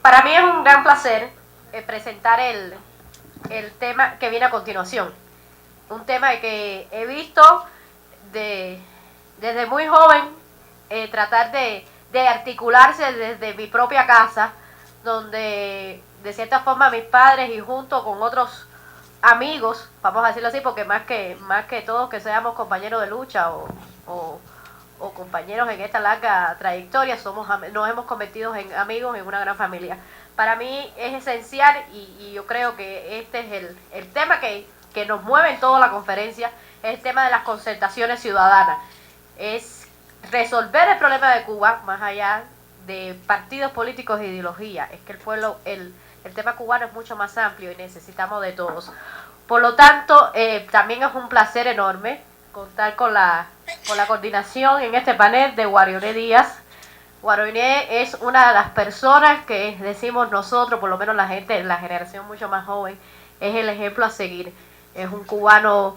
Para mí es un gran placer presentar el tema que viene a continuación. Un tema que he visto desde muy joven tratar de articularse desde mi propia casa, donde de cierta forma mis padres y junto con otros amigos, vamos a decirlo así, porque más que todos que seamos compañeros de lucha o compañeros en esta larga trayectoria, nos hemos convertido en amigos, en una gran familia. Para mí es esencial y yo creo que este es el tema que nos mueve en toda la conferencia, es el tema de las concertaciones ciudadanas. Es resolver el problema de Cuba más allá de partidos políticos e ideología. Es que el pueblo, el tema cubano es mucho más amplio y necesitamos de todos. Por lo tanto, también es un placer enorme contar con la coordinación en este panel de Guarioné Díaz. Guarioné es una de las personas que decimos nosotros, por lo menos la gente, la generación mucho más joven, es el ejemplo a seguir. Es un cubano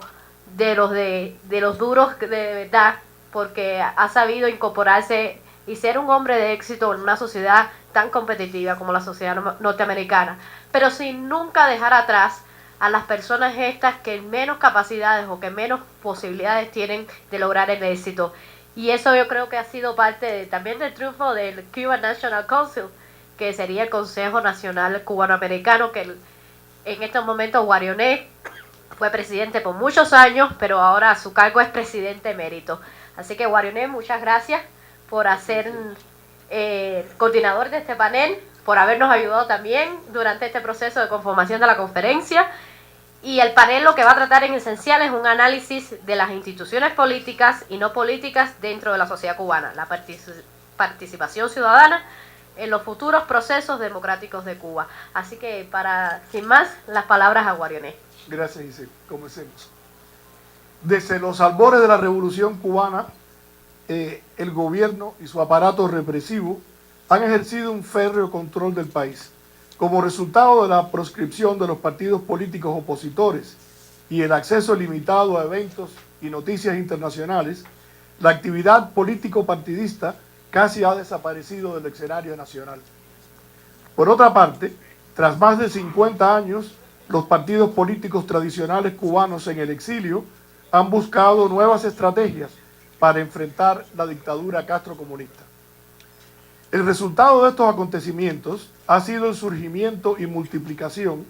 de los duros de verdad, porque ha sabido incorporarse y ser un hombre de éxito en una sociedad tan competitiva como la sociedad norteamericana, pero sin nunca dejar atrás a las personas estas que menos capacidades o que menos posibilidades tienen de lograr el éxito. Y eso yo creo que ha sido parte también del triunfo del Cuban National Council, que sería el Consejo Nacional Cubanoamericano, que en estos momentos Guarioné fue presidente por muchos años, pero ahora a su cargo es presidente emérito. Así que Guarioné, muchas gracias por ser coordinador de este panel, por habernos ayudado también durante este proceso de conformación de la conferencia. Y el panel lo que va a tratar en esencial es un análisis de las instituciones políticas y no políticas dentro de la sociedad cubana, la participación ciudadana en los futuros procesos democráticos de Cuba. Así que, sin más, las palabras a Guarioné. Gracias, Isabel. Comencemos. Desde los albores de la Revolución Cubana, el gobierno y su aparato represivo han ejercido un férreo control del país. Como resultado de la proscripción de los partidos políticos opositores y el acceso limitado a eventos y noticias internacionales, la actividad político-partidista casi ha desaparecido del escenario nacional. Por otra parte, tras más de 50 años, los partidos políticos tradicionales cubanos en el exilio han buscado nuevas estrategias para enfrentar la dictadura castrocomunista. El resultado de estos acontecimientos ha sido el surgimiento y multiplicación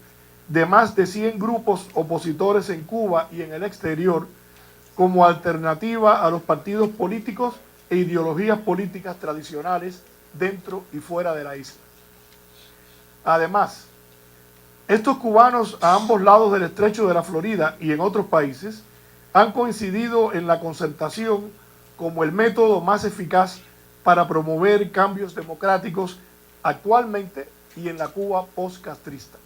de más de 100 grupos opositores en Cuba y en el exterior como alternativa a los partidos políticos e ideologías políticas tradicionales dentro y fuera de la isla. Además, estos cubanos a ambos lados del estrecho de la Florida y en otros países han coincidido en la concertación como el método más eficaz para promover cambios democráticos actualmente y en la Cuba post-castrista.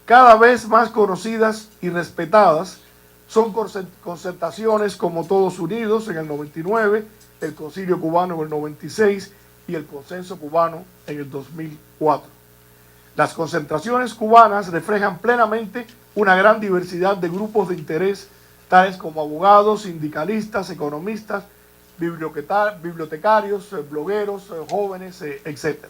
Cada vez más conocidas y respetadas son concertaciones como Todos Unidos en el 99, el Concilio Cubano en el 96 y el Consenso Cubano en el 2004. Las concentraciones cubanas reflejan plenamente una gran diversidad de grupos de interés, tales como abogados, sindicalistas, economistas, bibliotecarios, blogueros, jóvenes, etc.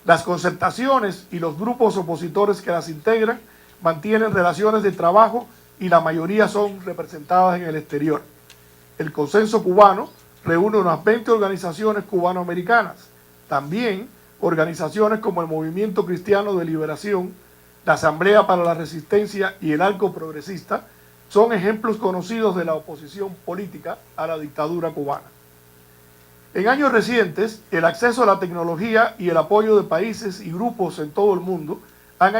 Las concertaciones y los grupos opositores que las integran mantienen relaciones de trabajo y la mayoría son representadas en el exterior. El Consenso Cubano reúne unas 20 organizaciones cubanoamericanas. También organizaciones como el Movimiento Cristiano de Liberación, la Asamblea para la Resistencia y el Arco Progresista son ejemplos conocidos de la oposición política a la dictadura cubana. En años recientes, el acceso a la tecnología y el apoyo de países y grupos en todo el mundo han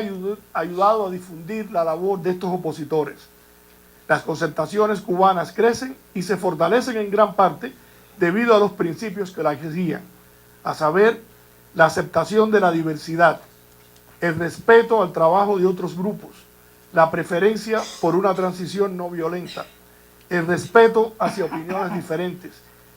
ayudado a difundir la labor de estos opositores. Las concertaciones cubanas crecen y se fortalecen en gran parte debido a los principios que las guían, a saber, la aceptación de la diversidad, el respeto al trabajo de otros grupos, la preferencia por una transición no violenta, el respeto hacia opiniones diferentes,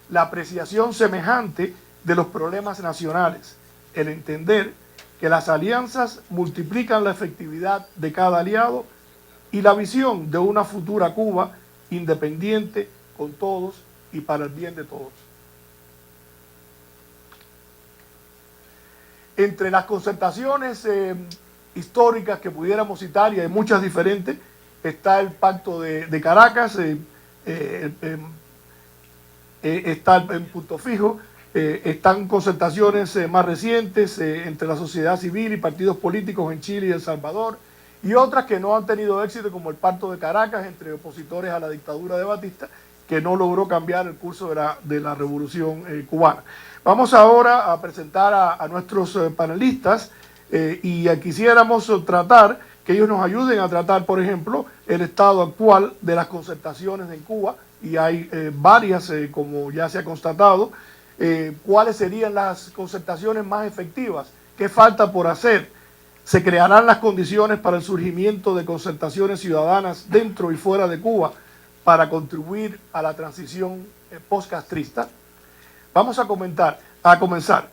la apreciación semejante de los problemas nacionales, el entender que las alianzas multiplican la efectividad de cada aliado y la visión de una futura Cuba independiente con todos y para el bien de todos. Entre las concertaciones históricas que pudiéramos citar, y hay muchas diferentes, está el Pacto de Caracas, está en Punto Fijo, están concertaciones más recientes entre la sociedad civil y partidos políticos en Chile y El Salvador, y otras que no han tenido éxito, como el Pacto de Caracas entre opositores a la dictadura de Batista, que no logró cambiar el curso de la revolución cubana. Vamos ahora a presentar a nuestros panelistas y quisiéramos tratar que ellos nos ayuden a tratar, por ejemplo, el estado actual de las concertaciones en Cuba, y hay varias, como ya se ha constatado. ¿Cuáles serían las concertaciones más efectivas? ¿Qué falta por hacer? ¿Se crearán las condiciones para el surgimiento de concertaciones ciudadanas dentro y fuera de Cuba para contribuir a la transición post-castrista? Vamos a comenzar.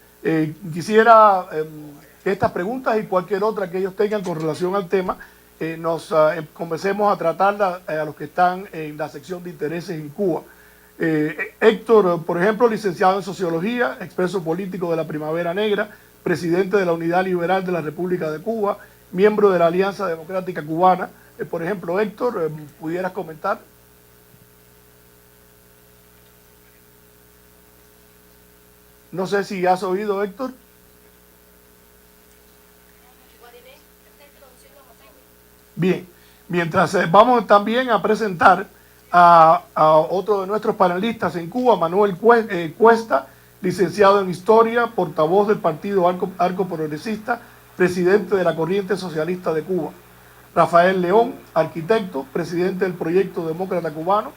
Quisiera que estas preguntas y cualquier otra que ellos tengan con relación al tema, comencemos a tratarla a los que están en la sección de intereses en Cuba. Héctor, por ejemplo, licenciado en Sociología, expreso político de la Primavera Negra, presidente de la Unidad Liberal de la República de Cuba, miembro de la Alianza Democrática Cubana. Por ejemplo, Héctor, ¿pudieras comentar? No sé si has oído, Héctor. Bien, mientras vamos también a presentar a otro de nuestros panelistas en Cuba, Manuel Cuesta, licenciado en Historia, portavoz del Partido Arco Progresista, presidente de la Corriente Socialista de Cuba. Rafael León, arquitecto, presidente del Proyecto Demócrata Cubano.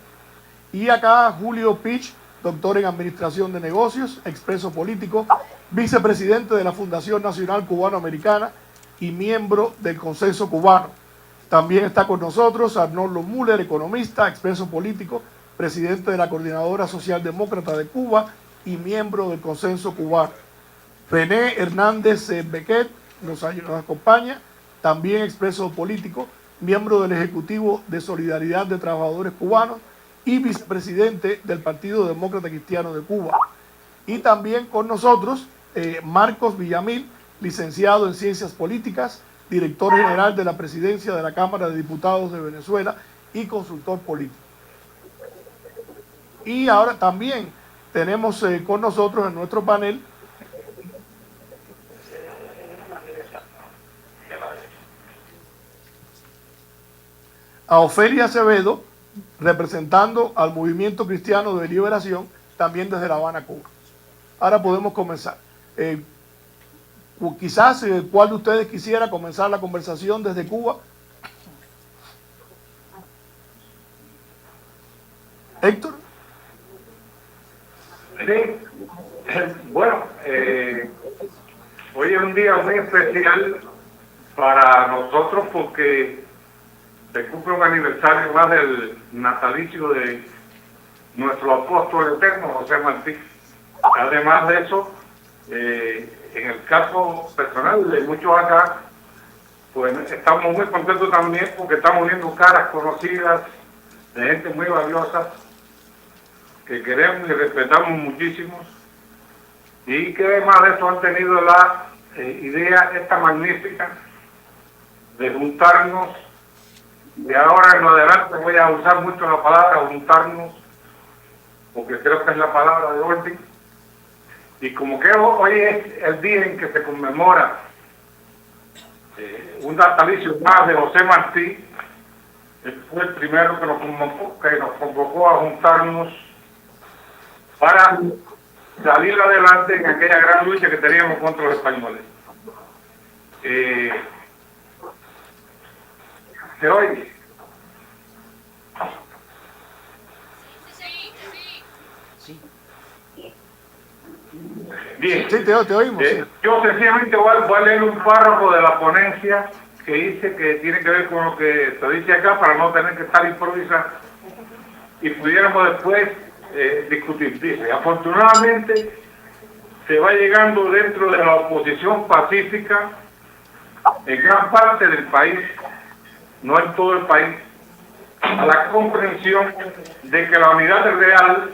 Y acá Julio Pich, doctor en Administración de Negocios, expreso político, vicepresidente de la Fundación Nacional Cubano-Americana y miembro del Consenso Cubano. También está con nosotros Arnoldo Müller, economista, expreso político, presidente de la Coordinadora Socialdemócrata de Cuba y miembro del Consenso Cubano. René Hernández Bequet nos acompaña, también expreso político, miembro del Ejecutivo de Solidaridad de Trabajadores Cubanos y vicepresidente del Partido Demócrata Cristiano de Cuba. Y también con nosotros Marcos Villamil, licenciado en Ciencias Políticas, director general de la Presidencia de la Cámara de Diputados de Venezuela y consultor político. Y ahora también tenemos con nosotros en nuestro panel a Ofelia Acevedo, representando al Movimiento Cristiano de Liberación, también desde La Habana, Cuba. Ahora podemos comenzar. Quizás, ¿cuál de ustedes quisiera comenzar la conversación desde Cuba? Héctor. Sí, bueno, hoy es un día muy especial para nosotros porque se cumple un aniversario más del natalicio de nuestro apóstol eterno, José Martí. Además de eso, en el caso personal de muchos acá, pues estamos muy contentos también porque estamos viendo caras conocidas de gente muy valiosa que queremos y respetamos muchísimo, y que además de eso han tenido la idea esta magnífica de juntarnos. De ahora en adelante voy a usar mucho la palabra juntarnos, porque creo que es la palabra de orden. Y como que hoy es el día en que se conmemora un natalicio más de José Martí, fue el primero que nos convocó a juntarnos para salir adelante en aquella gran lucha que teníamos contra los españoles. ¿Se oye? Sí. Bien. Sí, te oímos. Sí. Yo sencillamente voy a leer un párrafo de la ponencia que hice, que tiene que ver con lo que se dice acá, para no tener que estar improvisando y pudiéramos después discutir. Dice: afortunadamente se va llegando dentro de la oposición pacífica en gran parte del país, no en todo el país, a la comprensión de que la unidad real,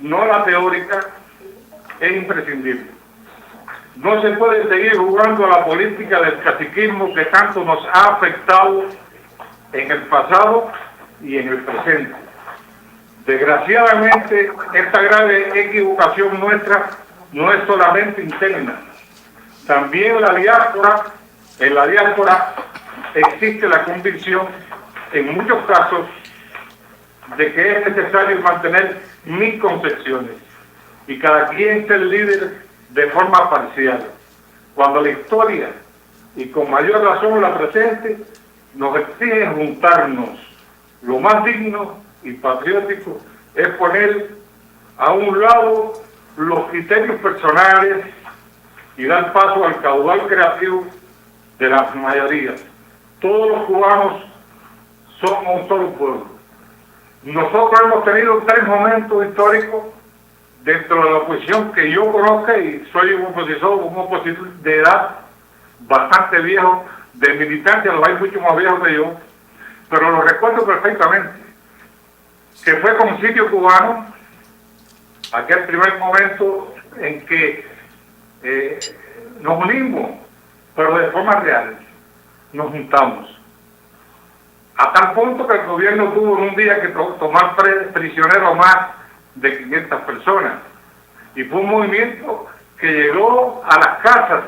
no la teórica, es imprescindible. No se puede seguir jugando a la política del caciquismo que tanto nos ha afectado en el pasado y en el presente. Desgraciadamente, esta grave equivocación nuestra no es solamente interna. También en la diáspora existe la convicción, en muchos casos, de que es necesario mantener mis concepciones y cada quien ser líder de forma parcial, cuando la historia, y con mayor razón la presente, nos exige juntarnos. Lo más digno y patriótico es poner a un lado los criterios personales y dar paso al caudal creativo de las mayorías. Todos los cubanos somos un solo pueblo. Nosotros hemos tenido 3 momentos históricos dentro de la oposición que yo conozco, y soy un opositor de edad bastante viejo, de militancia, los hay mucho más viejos que yo, pero lo recuerdo perfectamente, que fue con Sitio Cubano, aquel primer momento en que nos unimos, pero de forma real, nos juntamos. A tal punto que el gobierno tuvo en un día que tomar prisioneros más de 500 personas. Y fue un movimiento que llegó a las casas,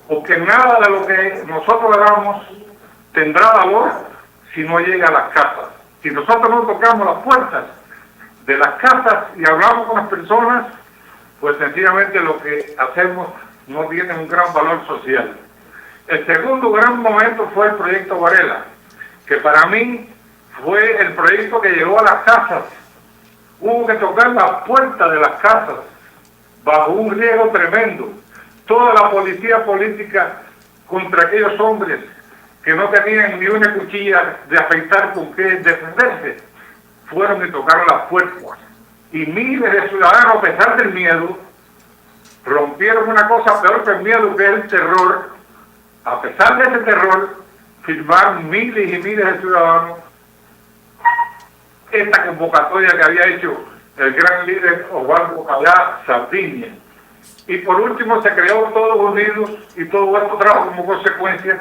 porque nada de lo que nosotros hagamos tendrá valor si no llega a las casas. Si nosotros no tocamos las puertas de las casas y hablamos con las personas, pues sencillamente lo que hacemos no tiene un gran valor social. El segundo gran momento fue el proyecto Varela, que para mí fue el proyecto que llegó a las casas. Hubo que tocar la puerta de las casas bajo un riesgo tremendo. Toda la policía política contra aquellos hombres que no tenían ni una cuchilla de afeitar con que defenderse, fueron y tocaron las puertas. Y miles de ciudadanos, a pesar del miedo, rompieron una cosa peor que el miedo, que es el terror. A pesar de ese terror, firmaron miles y miles de ciudadanos esta convocatoria que había hecho el gran líder Osvaldo Pallá Sardinia. Y por último se creó Todos Unidos, y todo esto trajo como consecuencia,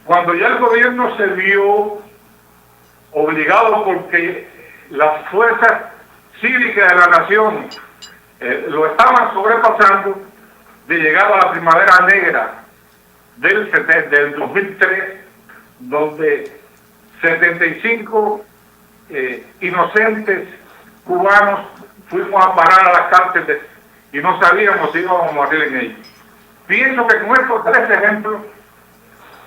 cuando ya el gobierno se vio obligado, porque las fuerzas cívicas de la nación lo estaban sobrepasando, de llegar a la primavera negra del 2003, donde 75 inocentes cubanos fuimos a parar a las cárceles y no sabíamos si íbamos a morir en ellos. Pienso que con estos 3 ejemplos,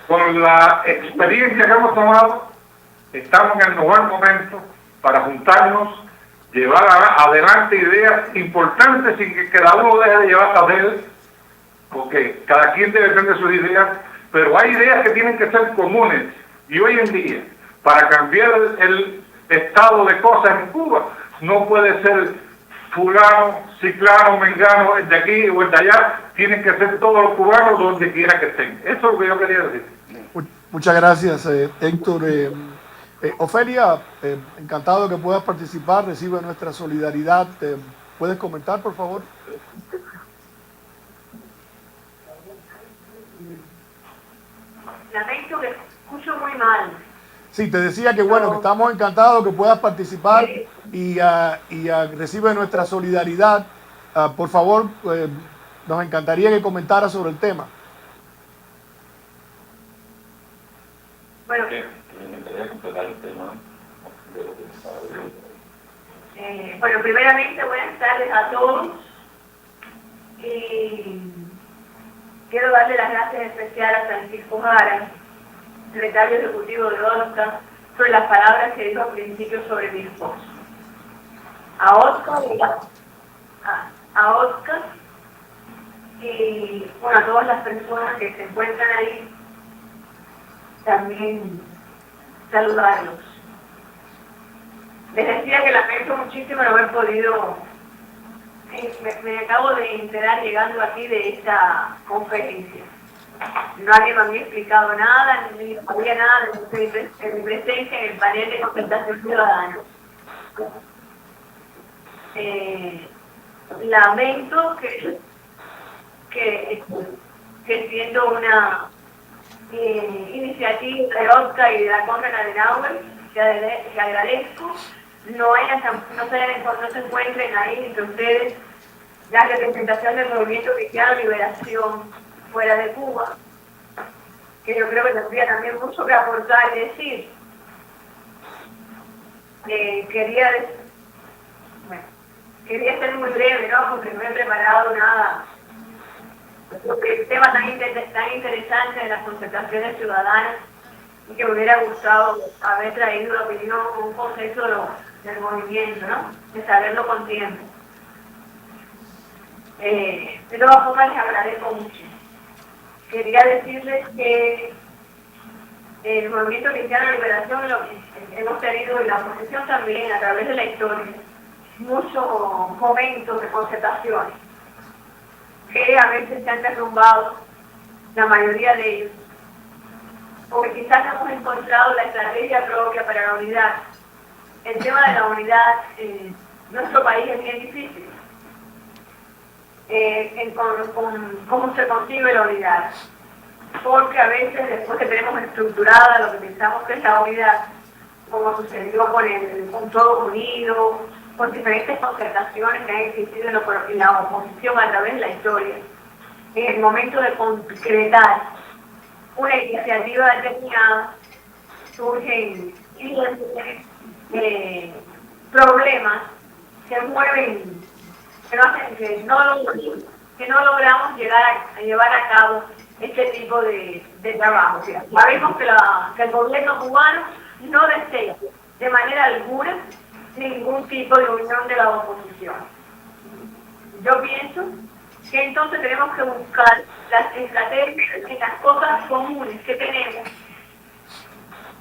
con la experiencia que hemos tomado, estamos en el mejor momento para juntarnos, llevar adelante ideas importantes sin que cada uno deje de llevarlas de él, porque cada quien debe tener sus ideas, pero hay ideas que tienen que ser comunes. Y hoy en día, para cambiar el estado de cosas en Cuba, no puede ser fulano, ciclano, mengano, el de aquí o el de allá, tienen que ser todos los cubanos donde quiera que estén. Eso es lo que yo quería decir. Muchas gracias, Héctor. Ofelia, encantado de que puedas participar, recibe nuestra solidaridad. ¿Puedes comentar, por favor? Lamento que escucho muy mal. Sí, te decía que bueno, que estamos encantados que puedas participar y recibe nuestra solidaridad. Por favor, nos encantaría que comentara sobre el tema. Bueno, bueno, primeramente buenas tardes a todos. Quiero darle las gracias especiales a Francisco Jara, secretario ejecutivo de OSCA, sobre las palabras que dijo al principio sobre mi esposo. A Oscar y bueno, a todas las personas que se encuentran ahí, también saludarlos. Les decía que lamento muchísimo no haber podido, me acabo de enterar llegando aquí de esta conferencia. Nadie me había explicado nada, ni sabía nada de mi presencia en el panel de concertación ciudadana. Lamento que que siendo una iniciativa de Oscar y de la Konrad Adenauer, que agradezco, no se encuentren ahí entre ustedes la representación del movimiento cristiano de liberación fuera de Cuba, que yo creo que tendría también mucho que aportar y decir. Quería ser muy breve, ¿no? Porque no he preparado nada. El tema tan interesante de las concertaciones ciudadanas y que me hubiera gustado haber traído la opinión con un concepto del movimiento, ¿no? De saberlo con tiempo. De todas formas, les agradezco mucho. Quería decirles que el movimiento cristiano de liberación hemos tenido, y la oposición también, a través de la historia, muchos momentos de concertaciones que a veces se han derrumbado, la mayoría de ellos, porque quizás no hemos encontrado la estrategia propia para la unidad. El tema de la unidad en nuestro país es bien difícil. ¿Cómo se consigue la unidad? Porque a veces, después que tenemos estructurada lo que pensamos que es la unidad, como sucedió con Todo Unido, con diferentes concertaciones que han existido en la oposición a través de la historia, en el momento de concretar una iniciativa determinada, surgen problemas que mueven, que hacen que no logramos llevar a cabo este tipo de trabajo. O sea, sabemos que el gobierno cubano no desea de manera alguna ningún tipo de unión de la oposición. Yo pienso que entonces tenemos que buscar las estrategias en las cosas comunes que tenemos,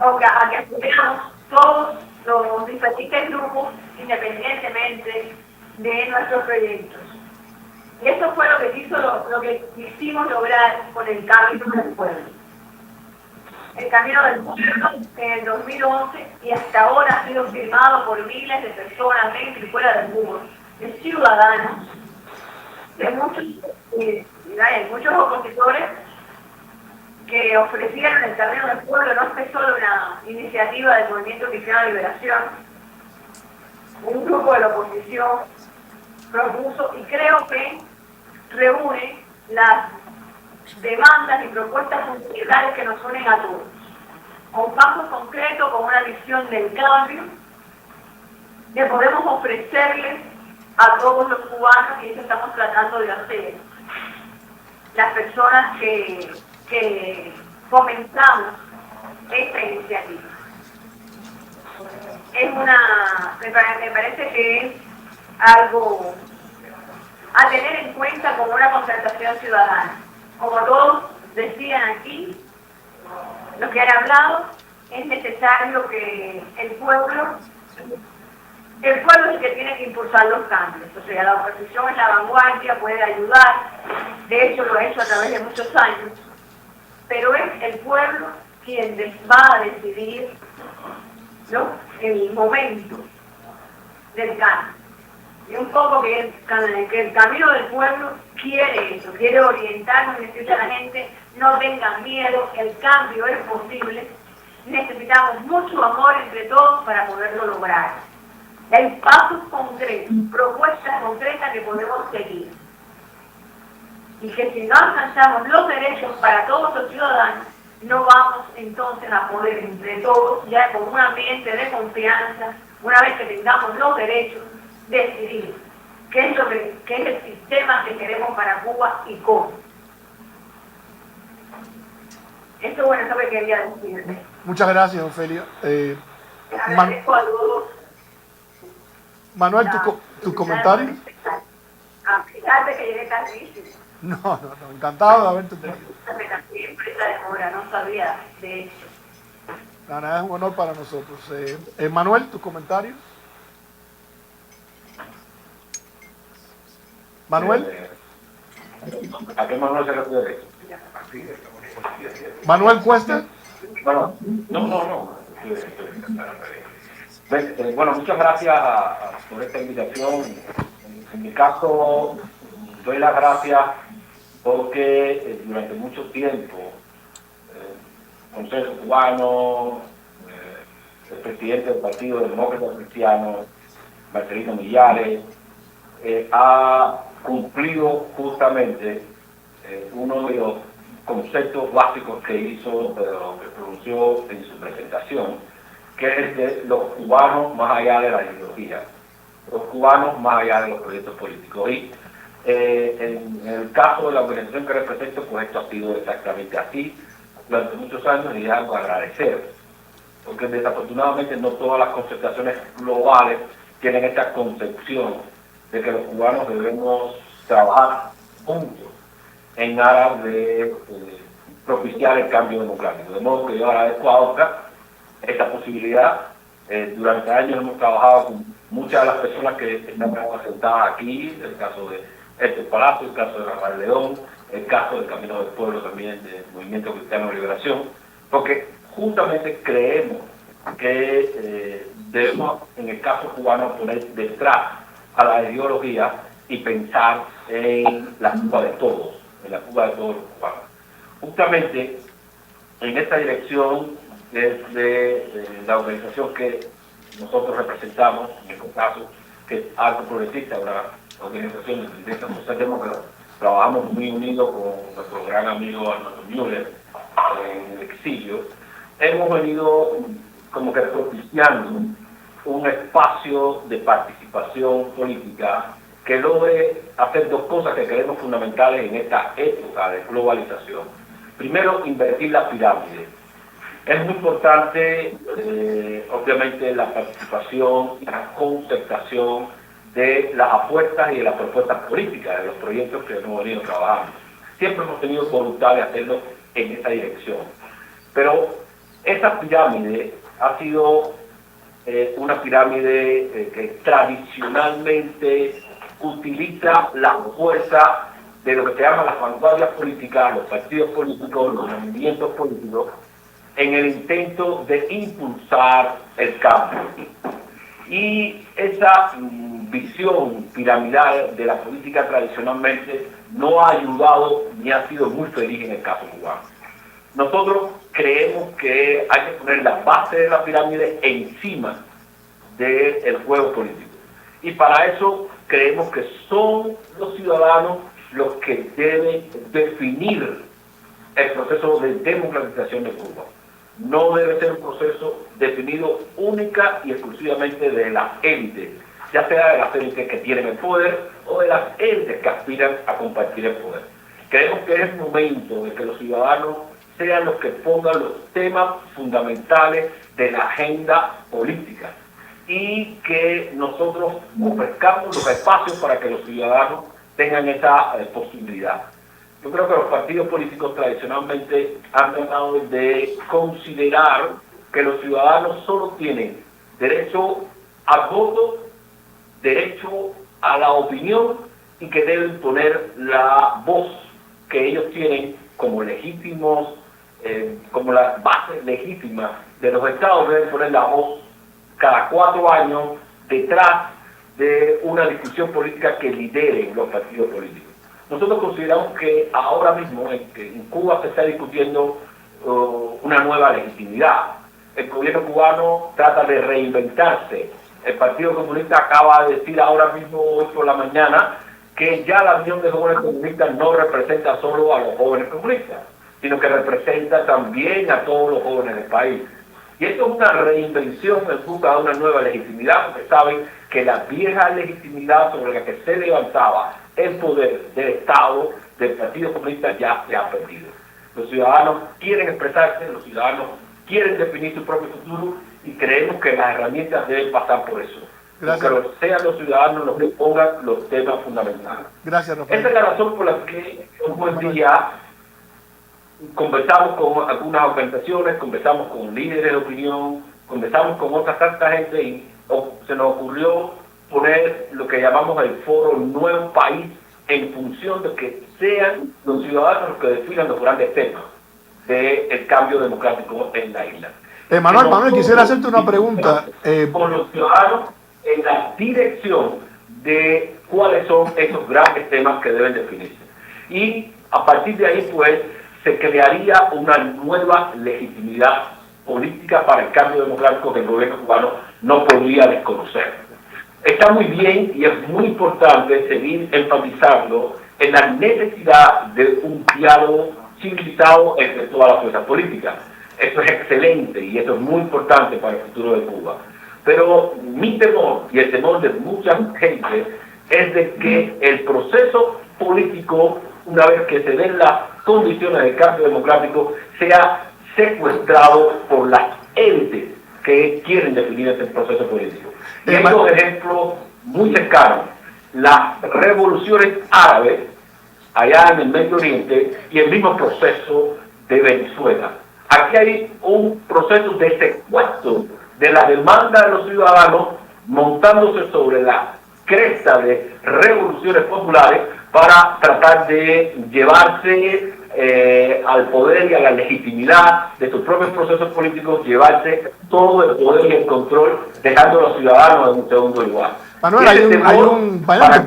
o a que aspiramos todos los diferentes grupos independientemente de nuestros proyectos. Y eso fue lo que quisimos lograr con el Camino del Pueblo. El Camino del Pueblo en el 2011 y hasta ahora ha sido firmado por miles de personas dentro y fuera del mundo, de ciudadanos, de muchos opositores que ofrecieron el Camino del Pueblo. No fue solo una iniciativa del Movimiento Cristiano de Liberación, un grupo de la oposición propuso, y creo que reúne las demandas y propuestas fundamentales que nos unen a todos, con pasos concretos, con una visión del cambio que podemos ofrecerles a todos los cubanos, y eso estamos tratando de hacer. Las personas que comenzamos esta iniciativa. Me parece que es algo a tener en cuenta como una concertación ciudadana. Como todos decían aquí, los que han hablado, es necesario que el pueblo es el que tiene que impulsar los cambios. O sea, la oposición es la vanguardia, puede ayudar, de hecho lo ha hecho a través de muchos años, pero es el pueblo quien va a decidir, ¿no?, el momento del cambio. Y un poco que el camino del pueblo quiere eso, quiere orientarnos y decirle a la gente: no tengan miedo, el cambio es posible, necesitamos mucho amor entre todos para poderlo lograr. Hay pasos concretos, propuestas concretas que podemos seguir. Y que si no alcanzamos los derechos para todos los ciudadanos, no vamos entonces a poder entre todos, ya con un ambiente de confianza, una vez que tengamos los derechos, decidir qué es el sistema que queremos para Cuba y cómo. Eso, bueno, es lo que quería decirle. Muchas gracias, Ofelia. Agradezco a todos. Manuel, ¿tus comentarios? A pesar de que llegué tardísimo. No, encantado de haberte tenido. Siempre esa demora, no sabía de hecho. Nada, es un honor para nosotros. Manuel, ¿tus comentarios? Manuel. ¿A qué Manuel se refiere? Manuel Cuesta. Bueno, no. Bueno, muchas gracias por esta invitación. En mi caso, doy las gracias porque durante mucho tiempo Consejo Cubano, el presidente del Partido Demócrata Cristiano, Marcelino Millares, ha cumplido justamente uno de los conceptos básicos que hizo, que pronunció en su presentación, que es de los cubanos más allá de la ideología, los cubanos más allá de los proyectos políticos. Y en el caso de la organización que represento, pues esto ha sido exactamente así durante muchos años, y es algo a agradecer, porque desafortunadamente no todas las concentraciones globales tienen esta concepción de que los cubanos debemos trabajar juntos en aras de propiciar el cambio democrático. De modo que yo agradezco a OCA esta posibilidad. Durante años hemos trabajado con muchas de las personas que están sentadas aquí, el caso de este Palacio, el caso de Rafael León, el caso del Camino del Pueblo también, del Movimiento Cristiano de Liberación, porque justamente creemos que debemos, en el caso cubano, poner detrás a la ideología y pensar en la Cuba de todos, en la Cuba de todos los cubanos. Justamente en esta dirección desde la organización que nosotros representamos, en este caso, que es Arco Progresista, una organización de tendencia socialdemócrata, trabajamos muy unidos con nuestro gran amigo Arnoldo Müller en el exilio. Hemos venido como que propiciando un espacio de participación política que logre hacer dos cosas que creemos fundamentales en esta época de globalización. Primero, invertir la pirámide. Es muy importante, obviamente, la participación y la concertación de las apuestas y de las propuestas políticas, de los proyectos que hemos venido trabajando. Siempre hemos tenido voluntad de hacerlo en esa dirección. Pero esa pirámide ha sido una pirámide que tradicionalmente utiliza la fuerza de lo que se llama las vanguardias políticas, los partidos políticos, los movimientos políticos, en el intento de impulsar el cambio. Y esa visión piramidal de la política tradicionalmente no ha ayudado ni ha sido muy feliz en el caso cubano. Nosotros creemos que hay que poner la base de la pirámide encima del juego político. Y para eso creemos que son los ciudadanos los que deben definir el proceso de democratización de Cuba. No debe ser un proceso definido única y exclusivamente de las élites, ya sea de las élites que tienen el poder o de las élites que aspiran a compartir el poder. Creemos que es momento de que los ciudadanos sean los que pongan los temas fundamentales de la agenda política y que nosotros ofrezcamos los espacios para que los ciudadanos tengan esa posibilidad. Yo creo que los partidos políticos tradicionalmente han tratado de considerar que los ciudadanos solo tienen derecho al voto, derecho a la opinión y que deben poner la voz que ellos tienen como legítimos, como la base legítima de los estados, deben poner la voz cada 4 años detrás de una discusión política que lideren los partidos políticos. Nosotros consideramos que ahora mismo en Cuba se está discutiendo una nueva legitimidad. El gobierno cubano trata de reinventarse. El Partido Comunista acaba de decir ahora mismo, hoy por la mañana, que ya la Unión de Jóvenes Comunistas no representa solo a los jóvenes comunistas, sino que representa también a todos los jóvenes del país. Y esto es una reinvención en busca de una nueva legitimidad, porque saben que la vieja legitimidad sobre la que se levantaba el poder del Estado, del Partido Comunista, ya se ha perdido. Los ciudadanos quieren expresarse, los ciudadanos quieren definir su propio futuro y creemos que las herramientas deben pasar por eso. Gracias. Que sean los ciudadanos los que pongan los temas fundamentales. Gracias, Rafael. Esa es la razón por la que un buen día conversamos con algunas organizaciones, conversamos con líderes de opinión, conversamos con otra tanta gente y se nos ocurrió poner lo que llamamos el foro Nuevo País en función de que sean los ciudadanos los que definan los grandes temas del cambio democrático en la isla. Manuel, quisiera hacerte una pregunta. Con los ciudadanos en la dirección de cuáles son esos grandes temas que deben definirse. Y A partir de ahí, pues, se crearía una nueva legitimidad política para el cambio democrático que el gobierno cubano no podría desconocer. Está muy bien y es muy importante seguir enfatizando en la necesidad de un diálogo civilizado entre todas las fuerzas políticas. Eso es excelente y eso es muy importante para el futuro de Cuba. Pero mi temor y el temor de mucha gente es de que el proceso político, una vez que se den las condiciones de cambio democrático, sea secuestrado por las élites que quieren definir este proceso político. Y hay dos ejemplos muy cercanos: las revoluciones árabes allá en el Medio Oriente y el mismo proceso de Venezuela. Aquí hay un proceso de secuestro de la demanda de los ciudadanos montándose sobre la cresta de revoluciones populares para tratar de llevarse al poder y a la legitimidad de sus propios procesos políticos, llevarse todo el poder y el control, dejando a los ciudadanos en un segundo lugar. Manuel,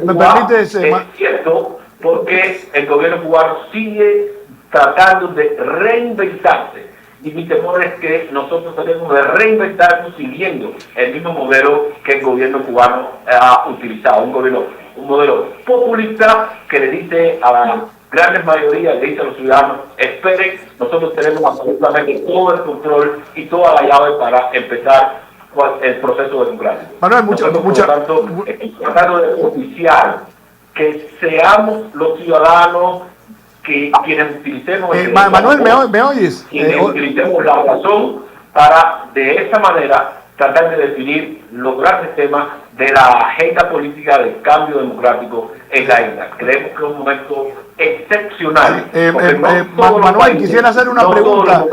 me permite... Es cierto, porque el gobierno cubano sigue tratando de reinventarse. Y mi temor es que nosotros tenemos que reinventarnos siguiendo el mismo modelo que el gobierno cubano ha utilizado. Un modelo populista que le dice a la grandes mayorías, le dice a los ciudadanos: esperen, nosotros tenemos absolutamente todo el control y toda la llave para empezar el proceso democrático. Manuel, por lo tanto, estoy tratando de oficiar que seamos los ciudadanos que quienes utilicemos Manuel, ¿me oyes? Quienes utilicemos la razón para de esa manera tratar de definir los grandes temas de la agenda política del cambio democrático en la isla. Creemos que es un momento excepcional. Manuel, quisiera hacer una pregunta.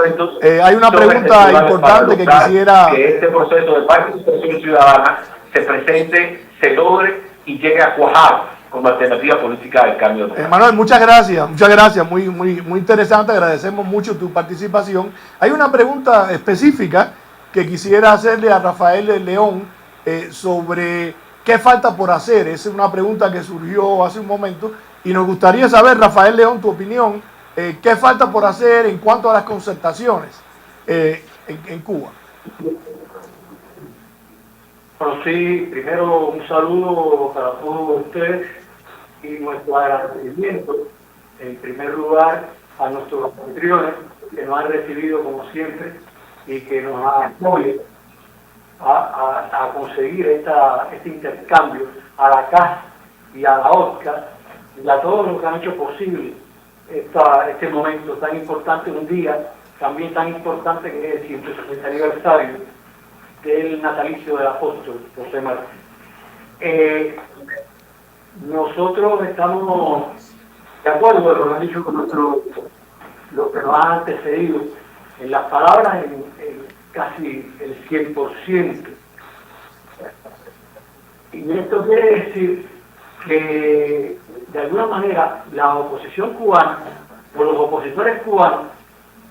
Hay una pregunta importante que quisiera... Que este proceso de participación ciudadana se presente, se logre y llegue a cuajar como alternativa política del cambio democrático. Manuel, muchas gracias, muy interesante, agradecemos mucho tu participación. Hay una pregunta específica que quisiera hacerle a Rafael León sobre qué falta por hacer. Es una pregunta que surgió hace un momento y nos gustaría saber, Rafael León, tu opinión, qué falta por hacer en cuanto a las concertaciones en Cuba. Bueno, sí, primero un saludo para todos ustedes y nuestro agradecimiento, en primer lugar, a nuestros anfitriones que nos han recibido como siempre y que nos apoyan a conseguir este intercambio, a la CAS y a la OSCA y a todos los que han hecho posible este momento tan importante, un día también tan importante que es el 160 aniversario del natalicio del apóstol José Martí. Nosotros estamos de acuerdo con lo que han dicho con lo que nos han antecedido en las palabras en casi el 100%. Y esto quiere decir que de alguna manera la oposición cubana o los opositores cubanos,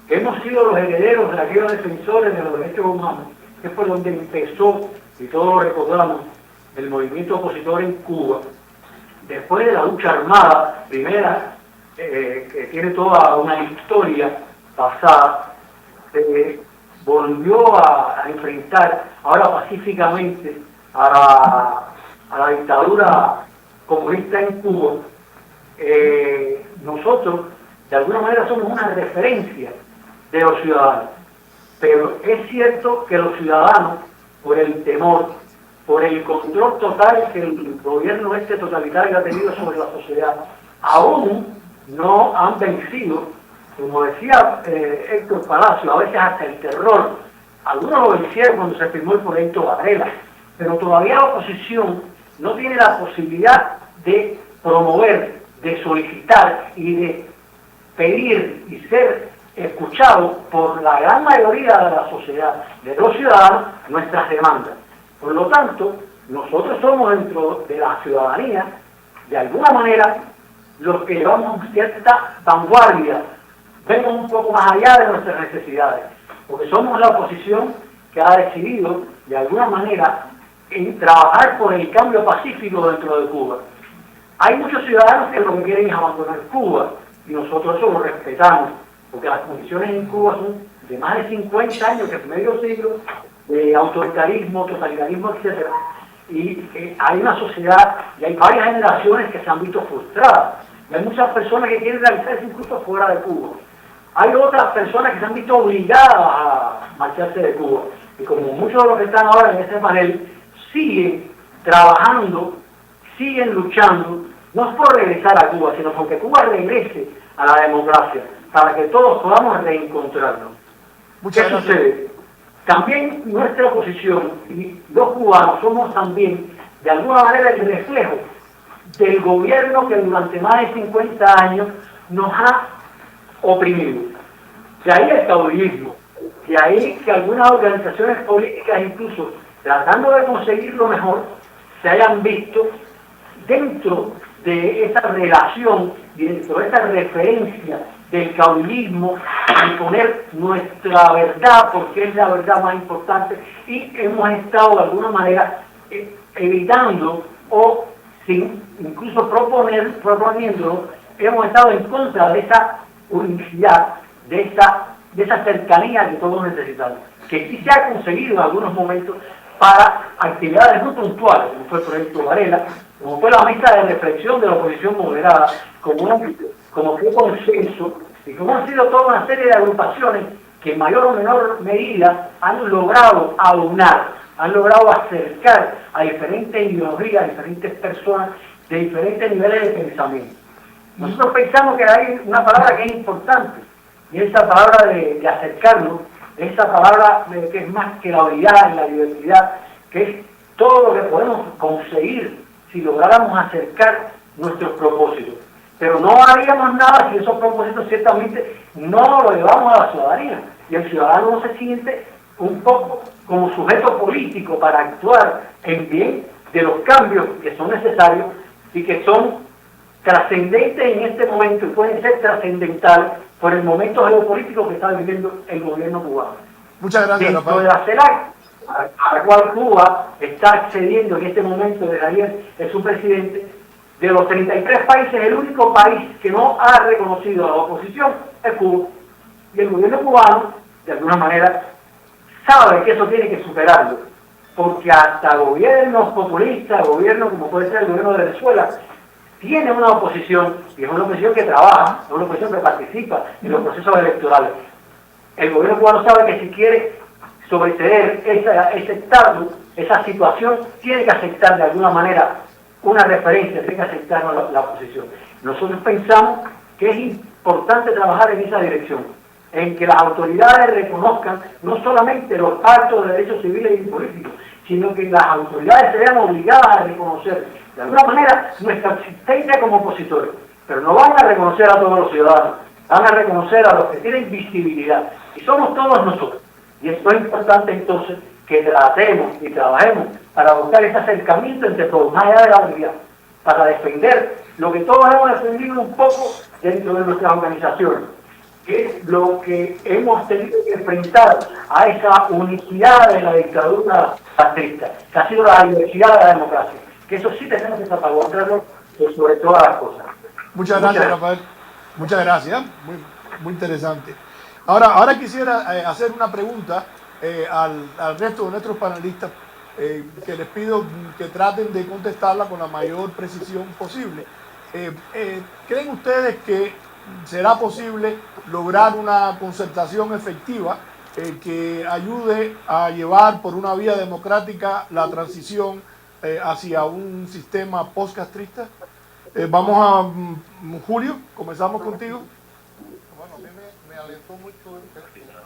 que hemos sido los herederos de aquellos defensores de los derechos humanos, que es por donde empezó, y todos lo recordamos, el movimiento opositor en Cuba, después de la lucha armada primera, que tiene toda una historia pasada, volvió a enfrentar ahora pacíficamente a la dictadura comunista en Cuba. Nosotros, de alguna manera, somos una referencia de los ciudadanos. Pero es cierto que los ciudadanos, por el temor, por el control total que el gobierno totalitario ha tenido sobre la sociedad, aún no han vencido, como decía Héctor Palacio, a veces hasta el terror. Algunos lo vencieron cuando se firmó el proyecto Varela, pero todavía la oposición no tiene la posibilidad de promover, de solicitar y de pedir y ser escuchado por la gran mayoría de la sociedad, de los ciudadanos, nuestras demandas. Por lo tanto, nosotros somos dentro de la ciudadanía, de alguna manera, los que llevamos cierta vanguardia, vemos un poco más allá de nuestras necesidades, porque somos la oposición que ha decidido, de alguna manera, en trabajar por el cambio pacífico dentro de Cuba. Hay muchos ciudadanos que lo que quieren es abandonar Cuba, y nosotros eso lo respetamos, porque las condiciones en Cuba son de más de 50 años, que es medio siglo, de autoritarismo, totalitarismo, etcétera. Y hay una sociedad y hay varias generaciones que se han visto frustradas. Y hay muchas personas que quieren realizarse incluso fuera de Cuba. Hay otras personas que se han visto obligadas a marcharse de Cuba. Y como muchos de los que están ahora en este panel siguen trabajando, siguen luchando, no es por regresar a Cuba, sino porque Cuba regrese a la democracia, para que todos podamos reencontrarnos. ¿Qué sucede? También nuestra oposición y los cubanos somos también, de alguna manera, el reflejo del gobierno que durante más de 50 años nos ha oprimido. De ahí el caudillismo, de ahí que algunas organizaciones políticas, incluso tratando de conseguir lo mejor, se hayan visto dentro de esa relación, dentro de esa referencia del caudillismo, y poner nuestra verdad, porque es la verdad más importante, y hemos estado de alguna manera evitando o sin incluso proponiéndolo, hemos estado en contra de esa unicidad, de esa cercanía que todos necesitamos, que sí se ha conseguido en algunos momentos para actividades muy puntuales, como fue el proyecto Varela, como fue la mesa de reflexión de la oposición moderada, como fue consenso, y como han sido toda una serie de agrupaciones que en mayor o menor medida han logrado aunar, han logrado acercar a diferentes ideologías, a diferentes personas de diferentes niveles de pensamiento. Nosotros pensamos que hay una palabra que es importante, y esa palabra de acercarnos, esa palabra que es más que la unidad y la diversidad, que es todo lo que podemos conseguir si lográramos acercar nuestros propósitos. Pero no haríamos nada si esos propósitos ciertamente no los llevamos a la ciudadanía. Y el ciudadano no se siente un poco como sujeto político para actuar en bien de los cambios que son necesarios y que son trascendentes en este momento y pueden ser trascendentales por el momento geopolítico que está viviendo el gobierno cubano. Muchas gracias, dentro Rafael. de la CELAC, a la cual Cuba está accediendo en este momento de Daniel, es su presidente. De los 33 países, el único país que no ha reconocido a la oposición es Cuba. Y el gobierno cubano, de alguna manera, sabe que eso tiene que superarlo. Porque hasta gobiernos populistas, gobiernos como puede ser el gobierno de Venezuela, tiene una oposición, y es una oposición que trabaja, es una oposición que participa en los procesos electorales. El gobierno cubano sabe que si quiere sobreseer ese estatus, esa situación, tiene que aceptar de alguna manera una referencia, tiene que aceptar la oposición. Nosotros pensamos que es importante trabajar en esa dirección, en que las autoridades reconozcan no solamente los actos de derechos civiles y políticos, sino que las autoridades se vean obligadas a reconocer de alguna manera nuestra existencia como opositores, pero no van a reconocer a todos los ciudadanos, van a reconocer a los que tienen visibilidad, y somos todos nosotros. Y esto es importante entonces que tratemos y trabajemos para buscar ese acercamiento entre todos, más allá de la unidad, para defender lo que todos hemos defendido un poco dentro de nuestras organizaciones, que es lo que hemos tenido que enfrentar a esa unicidad de la dictadura castrista, que ha sido la diversidad de la democracia, que eso sí tenemos que salvaguardarlo sobre todas las cosas. Muchas gracias, Rafael. Muchas gracias. Muy interesante. Ahora quisiera hacer una pregunta al resto de nuestros panelistas, que les pido que traten de contestarla con la mayor precisión posible. ¿Creen ustedes que será posible lograr una concertación efectiva que ayude a llevar por una vía democrática la transición hacia un sistema post-castrista? Vamos a Julio, comenzamos contigo. Bueno, a mí me alentó mucho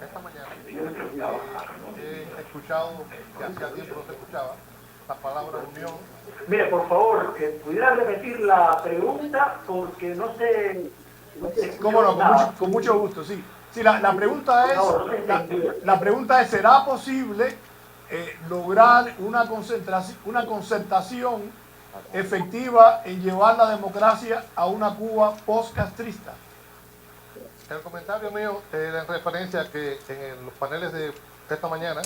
esta mañana. He escuchado, que hacía tiempo no se escuchaba, la palabra unión. Mire, por favor, ¿pudiera repetir la pregunta? Porque no sé... ¿Cómo no? Con mucho gusto, sí. Sí, la pregunta es, ¿será posible lograr una concertación efectiva en llevar la democracia a una Cuba post-castrista? El comentario mío en referencia a que en los paneles de esta mañana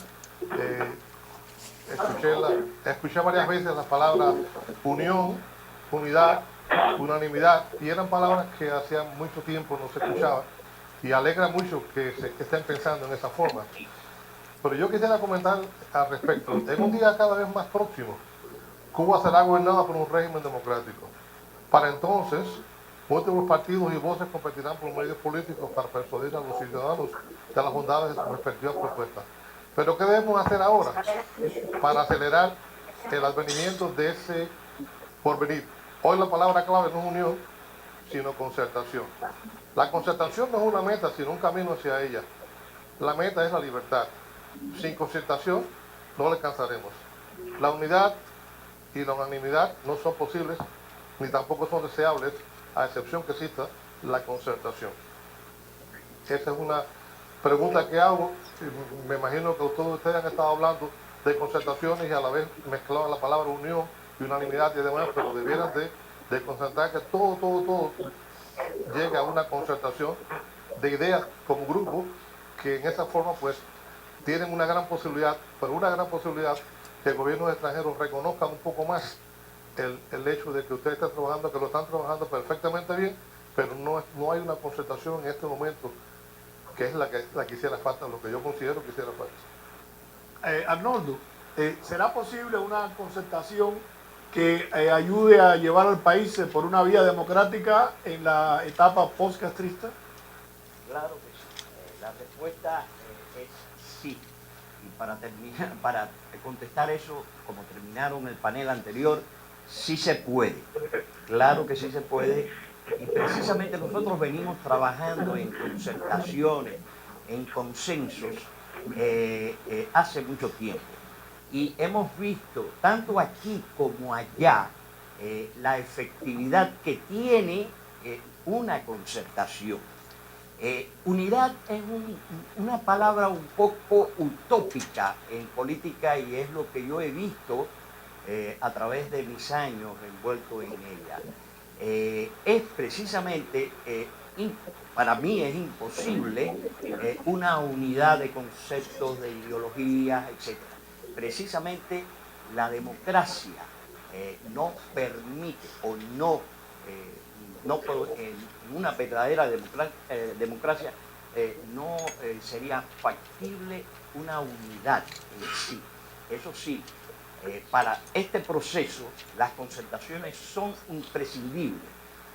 escuché varias veces la palabra unión, unidad, unanimidad, y eran palabras que hacía mucho tiempo no se escuchaba, y alegra mucho que estén pensando en esa forma. Pero yo quisiera comentar al respecto. En un día cada vez más próximo, Cuba será gobernada por un régimen democrático. Para entonces, múltiples partidos y voces competirán por medios políticos para persuadir a los ciudadanos de las bondades de sus respectivas propuestas. Pero ¿qué debemos hacer ahora para acelerar el advenimiento de ese porvenir? Hoy la palabra clave no es unión, sino concertación. La concertación no es una meta, sino un camino hacia ella. La meta es la libertad. Sin concertación no le alcanzaremos. La unidad y la unanimidad no son posibles, ni tampoco son deseables, a excepción que exista la concertación. Esa es una pregunta que hago. Me imagino que todos ustedes han estado hablando de concertaciones y a la vez mezclaban la palabra unión y unanimidad y demás, pero debieran de concentrar que todo llegue a una concertación de ideas como grupo, que en esa forma pues tienen una gran posibilidad, pero una gran posibilidad que gobiernos extranjeros reconozcan un poco más el hecho de que ustedes están trabajando, que lo están trabajando perfectamente bien, pero no hay una concertación en este momento que es la que hiciera falta, lo que yo considero que hiciera falta. Arnoldo, ¿será posible una concertación que ayude a llevar al país por una vía democrática en la etapa post-castrista? Claro que sí. La respuesta es sí. Y para terminar, para contestar eso, como terminaron el panel anterior, sí se puede. Claro que sí se puede. Y precisamente nosotros venimos trabajando en concertaciones, en consensos, hace mucho tiempo. Y hemos visto, tanto aquí como allá, la efectividad que tiene una concertación. Unidad es una palabra un poco utópica en política y es lo que yo he visto a través de mis años envuelto en ella. Es precisamente, para mí es imposible una unidad de conceptos, de ideologías, etc. Precisamente la democracia no permite o no en una verdadera democracia no sería factible una unidad en sí. Eso sí, para este proceso las concertaciones son imprescindibles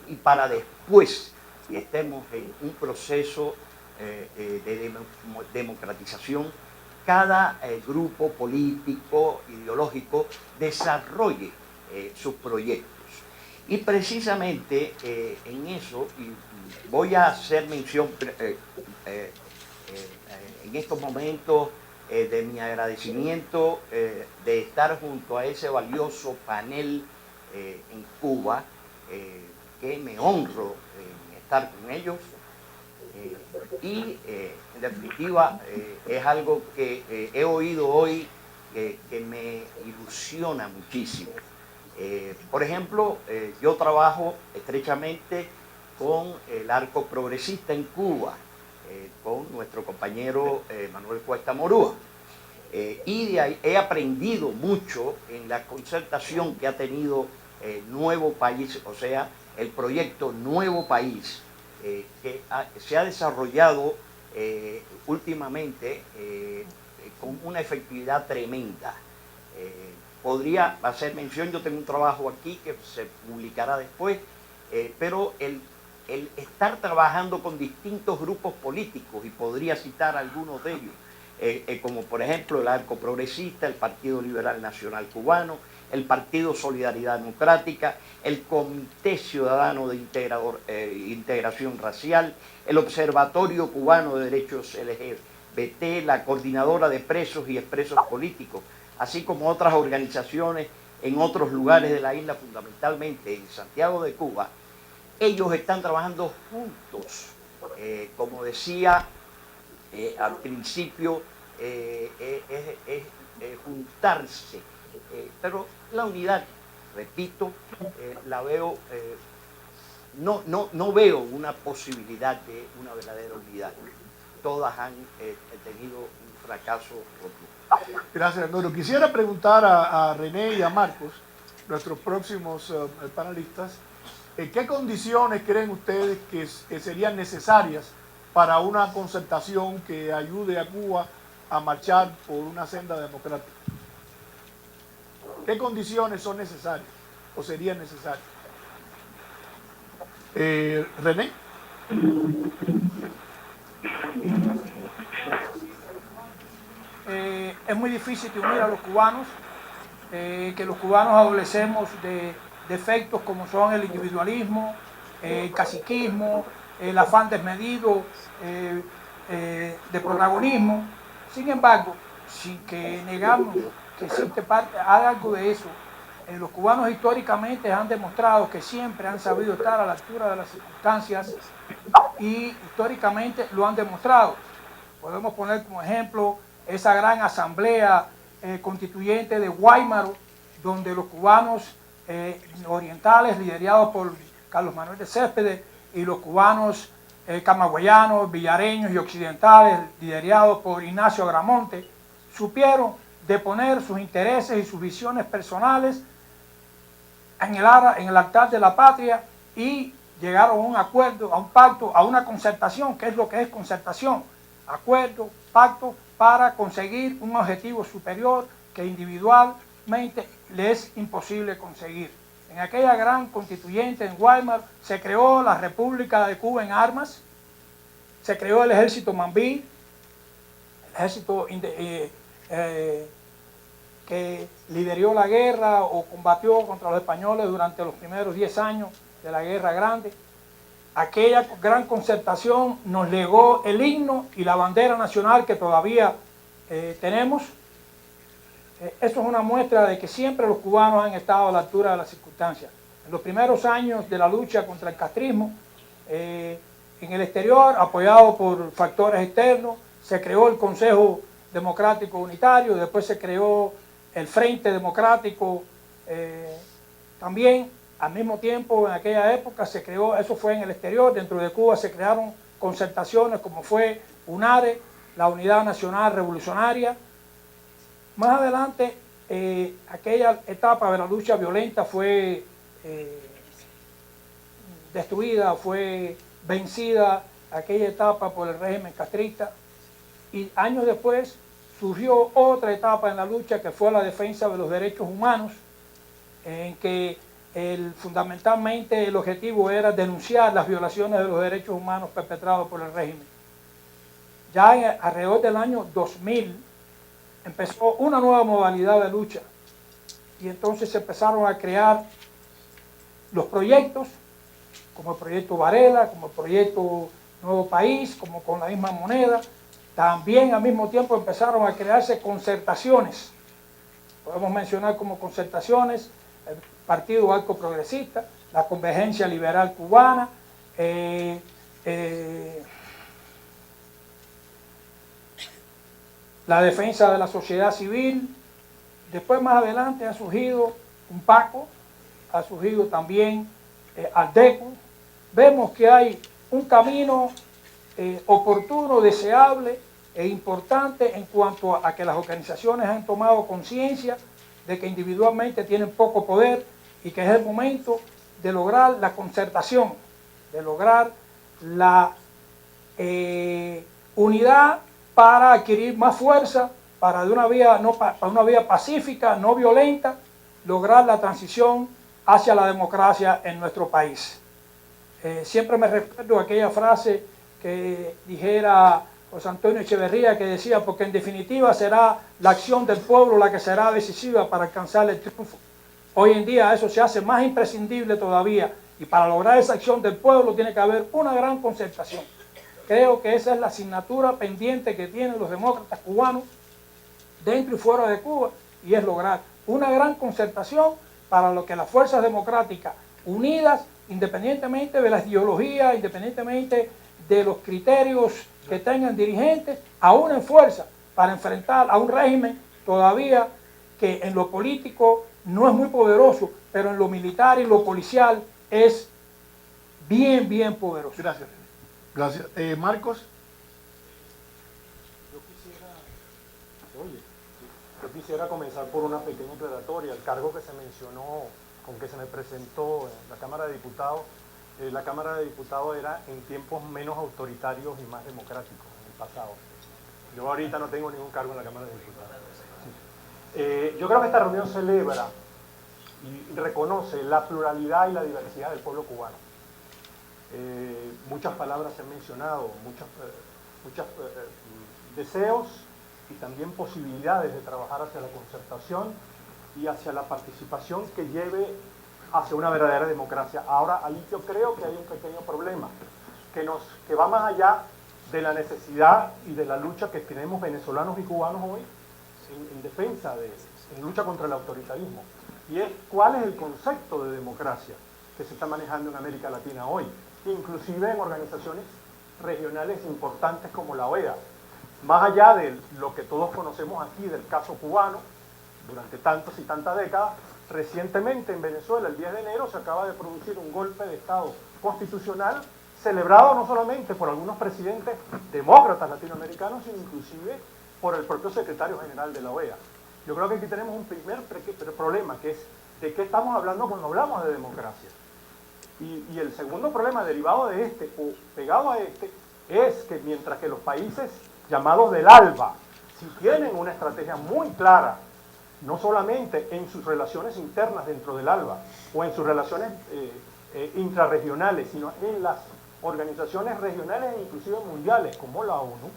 y para después que estemos en un proceso de democratización, cada grupo político, ideológico, desarrolle sus proyectos. Y precisamente en eso, y voy a hacer mención en estos momentos de mi agradecimiento de estar junto a ese valioso panel en Cuba, que me honro en estar con ellos. En definitiva es algo que he oído hoy que me ilusiona muchísimo. Por ejemplo, yo trabajo estrechamente con el Arco Progresista en Cuba, con nuestro compañero Manuel Cuesta Morúa. Y de ahí he aprendido mucho en la concertación que ha tenido Nuevo País, o sea, el proyecto Nuevo País, que se ha desarrollado últimamente con una efectividad tremenda. Podría hacer mención, yo tengo un trabajo aquí que se publicará después, pero el estar trabajando con distintos grupos políticos, y podría citar algunos de ellos, como por ejemplo el Arco Progresista, el Partido Liberal Nacional Cubano, el Partido Solidaridad Democrática, el Comité Ciudadano de Integración Racial, el Observatorio Cubano de Derechos LGBT, la Coordinadora de Presos y Expresos Políticos, así como otras organizaciones en otros lugares de la isla, fundamentalmente en Santiago de Cuba. Ellos están trabajando juntos, como decía al principio, es juntarse, pero la unidad, repito, la veo, no veo una posibilidad de una verdadera unidad. Todas han tenido un fracaso rotundo. Gracias, Arnoldo. Quisiera preguntar a René y a Marcos, nuestros próximos panelistas, ¿Qué condiciones creen ustedes que serían necesarias para una concertación que ayude a Cuba a marchar por una senda democrática? ¿Qué condiciones son necesarias o serían necesarias? René. Es muy difícil unir a los cubanos, que los cubanos adolecemos de defectos como son el individualismo, el caciquismo, el afán desmedido de protagonismo. Sin embargo, sin que negamos que existe algo de eso, los cubanos históricamente han demostrado que siempre han sabido estar a la altura de las circunstancias y históricamente lo han demostrado. Podemos poner como ejemplo esa gran asamblea constituyente de Weimar, donde los cubanos orientales, liderados por Carlos Manuel de Céspedes, y los cubanos camagüeyanos, villareños y occidentales, liderados por Ignacio Agramonte, supieron deponer sus intereses y sus visiones personales en el altar de la patria y llegaron a un acuerdo, a un pacto, a una concertación. ¿Qué es lo que es concertación? Acuerdo, pacto para conseguir un objetivo superior que individualmente le es imposible conseguir. En aquella gran constituyente en Weimar se creó la República de Cuba en armas, se creó el ejército Mambí, el ejército que lideró la guerra o combatió contra los españoles durante los primeros 10 años de la Guerra Grande. Aquella gran concertación nos legó el himno y la bandera nacional que todavía tenemos. Eso es una muestra de que siempre los cubanos han estado a la altura de las circunstancias. En los primeros años de la lucha contra el castrismo, en el exterior, apoyado por factores externos, se creó el Consejo Democrático Unitario, después se creó el Frente Democrático también. Al mismo tiempo, en aquella época se creó, eso fue en el exterior, dentro de Cuba se crearon concertaciones como fue UNARE, la Unidad Nacional Revolucionaria. Más adelante, aquella etapa de la lucha violenta fue destruida, fue vencida, aquella etapa por el régimen castrista, y años después surgió otra etapa en la lucha que fue la defensa de los derechos humanos, en que fundamentalmente el objetivo era denunciar las violaciones de los derechos humanos perpetrados por el régimen. Ya alrededor del año 2000 empezó una nueva modalidad de lucha y entonces se empezaron a crear los proyectos, como el proyecto Varela, como el proyecto Nuevo País, como con la misma moneda. También al mismo tiempo empezaron a crearse concertaciones. Podemos mencionar como concertaciones el Partido Arco Progresista, la Convergencia Liberal Cubana, la defensa de la sociedad civil. Después, más adelante, ha surgido un PACO, ha surgido también ALDECO. Vemos que hay un camino oportuno, deseable e importante en cuanto a que las organizaciones han tomado conciencia de que individualmente tienen poco poder y que es el momento de lograr la concertación, de lograr la unidad para adquirir más fuerza, para de una vía, para una vía pacífica, no violenta, lograr la transición hacia la democracia en nuestro país. Siempre me recuerdo aquella frase que dijera José Antonio Echeverría, que decía, porque en definitiva será la acción del pueblo la que será decisiva para alcanzar el triunfo. Hoy en día eso se hace más imprescindible todavía, y para lograr esa acción del pueblo tiene que haber una gran concertación. Creo que esa es la asignatura pendiente que tienen los demócratas cubanos dentro y fuera de Cuba, y es lograr una gran concertación para lo que las fuerzas democráticas unidas, independientemente de las ideologías, independientemente de los criterios que tengan dirigentes, aún en fuerza para enfrentar a un régimen todavía que en lo político no es muy poderoso, pero en lo militar y lo policial es bien, bien poderoso. Gracias. Gracias. Marcos. Yo quisiera comenzar por una pequeña aclaratoria. El cargo que se mencionó con que se me presentó en la Cámara de Diputados, la Cámara de Diputados era en tiempos menos autoritarios y más democráticos en el pasado. Yo ahorita no tengo ningún cargo en la Cámara de Diputados. Sí. Yo creo que esta reunión celebra y reconoce la pluralidad y la diversidad del pueblo cubano. Muchas palabras se han mencionado, muchos deseos y también posibilidades de trabajar hacia la concertación y hacia la participación que lleve hacia una verdadera democracia. Ahora, ahí yo creo que hay un pequeño problema que va más allá de la necesidad y de la lucha que tenemos venezolanos y cubanos hoy en defensa, en lucha contra el autoritarismo. Y es cuál es el concepto de democracia que se está manejando en América Latina hoy, inclusive en organizaciones regionales importantes como la OEA. Más allá de lo que todos conocemos aquí del caso cubano, durante tantas y tantas décadas, recientemente en Venezuela, el 10 de enero, se acaba de producir un golpe de Estado constitucional celebrado no solamente por algunos presidentes demócratas latinoamericanos, sino inclusive por el propio secretario general de la OEA. Yo creo que aquí tenemos un primer problema, que es de qué estamos hablando cuando hablamos de democracia. Y el segundo problema derivado de este, o pegado a este, es que mientras que los países llamados del ALBA, si tienen una estrategia muy clara, no solamente en sus relaciones internas dentro del ALBA, o en sus relaciones intrarregionales, sino en las organizaciones regionales e inclusive mundiales, como la ONU,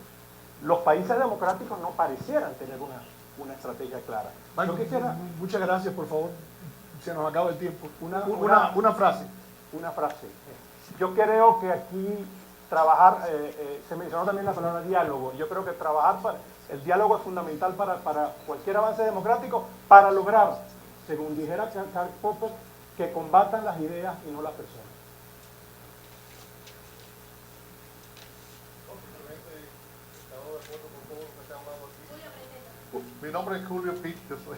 los países democráticos no parecieran tener una estrategia clara. Yo quisiera, muchas gracias, por favor. Se nos acaba el tiempo. Una frase. Una frase. Yo creo que aquí trabajar, se mencionó también la palabra diálogo. Yo creo que el diálogo es fundamental para cualquier avance democrático, para lograr, según dijera Karl Popper, que combatan las ideas y no las personas. Mi nombre es Julio Pitt, yo soy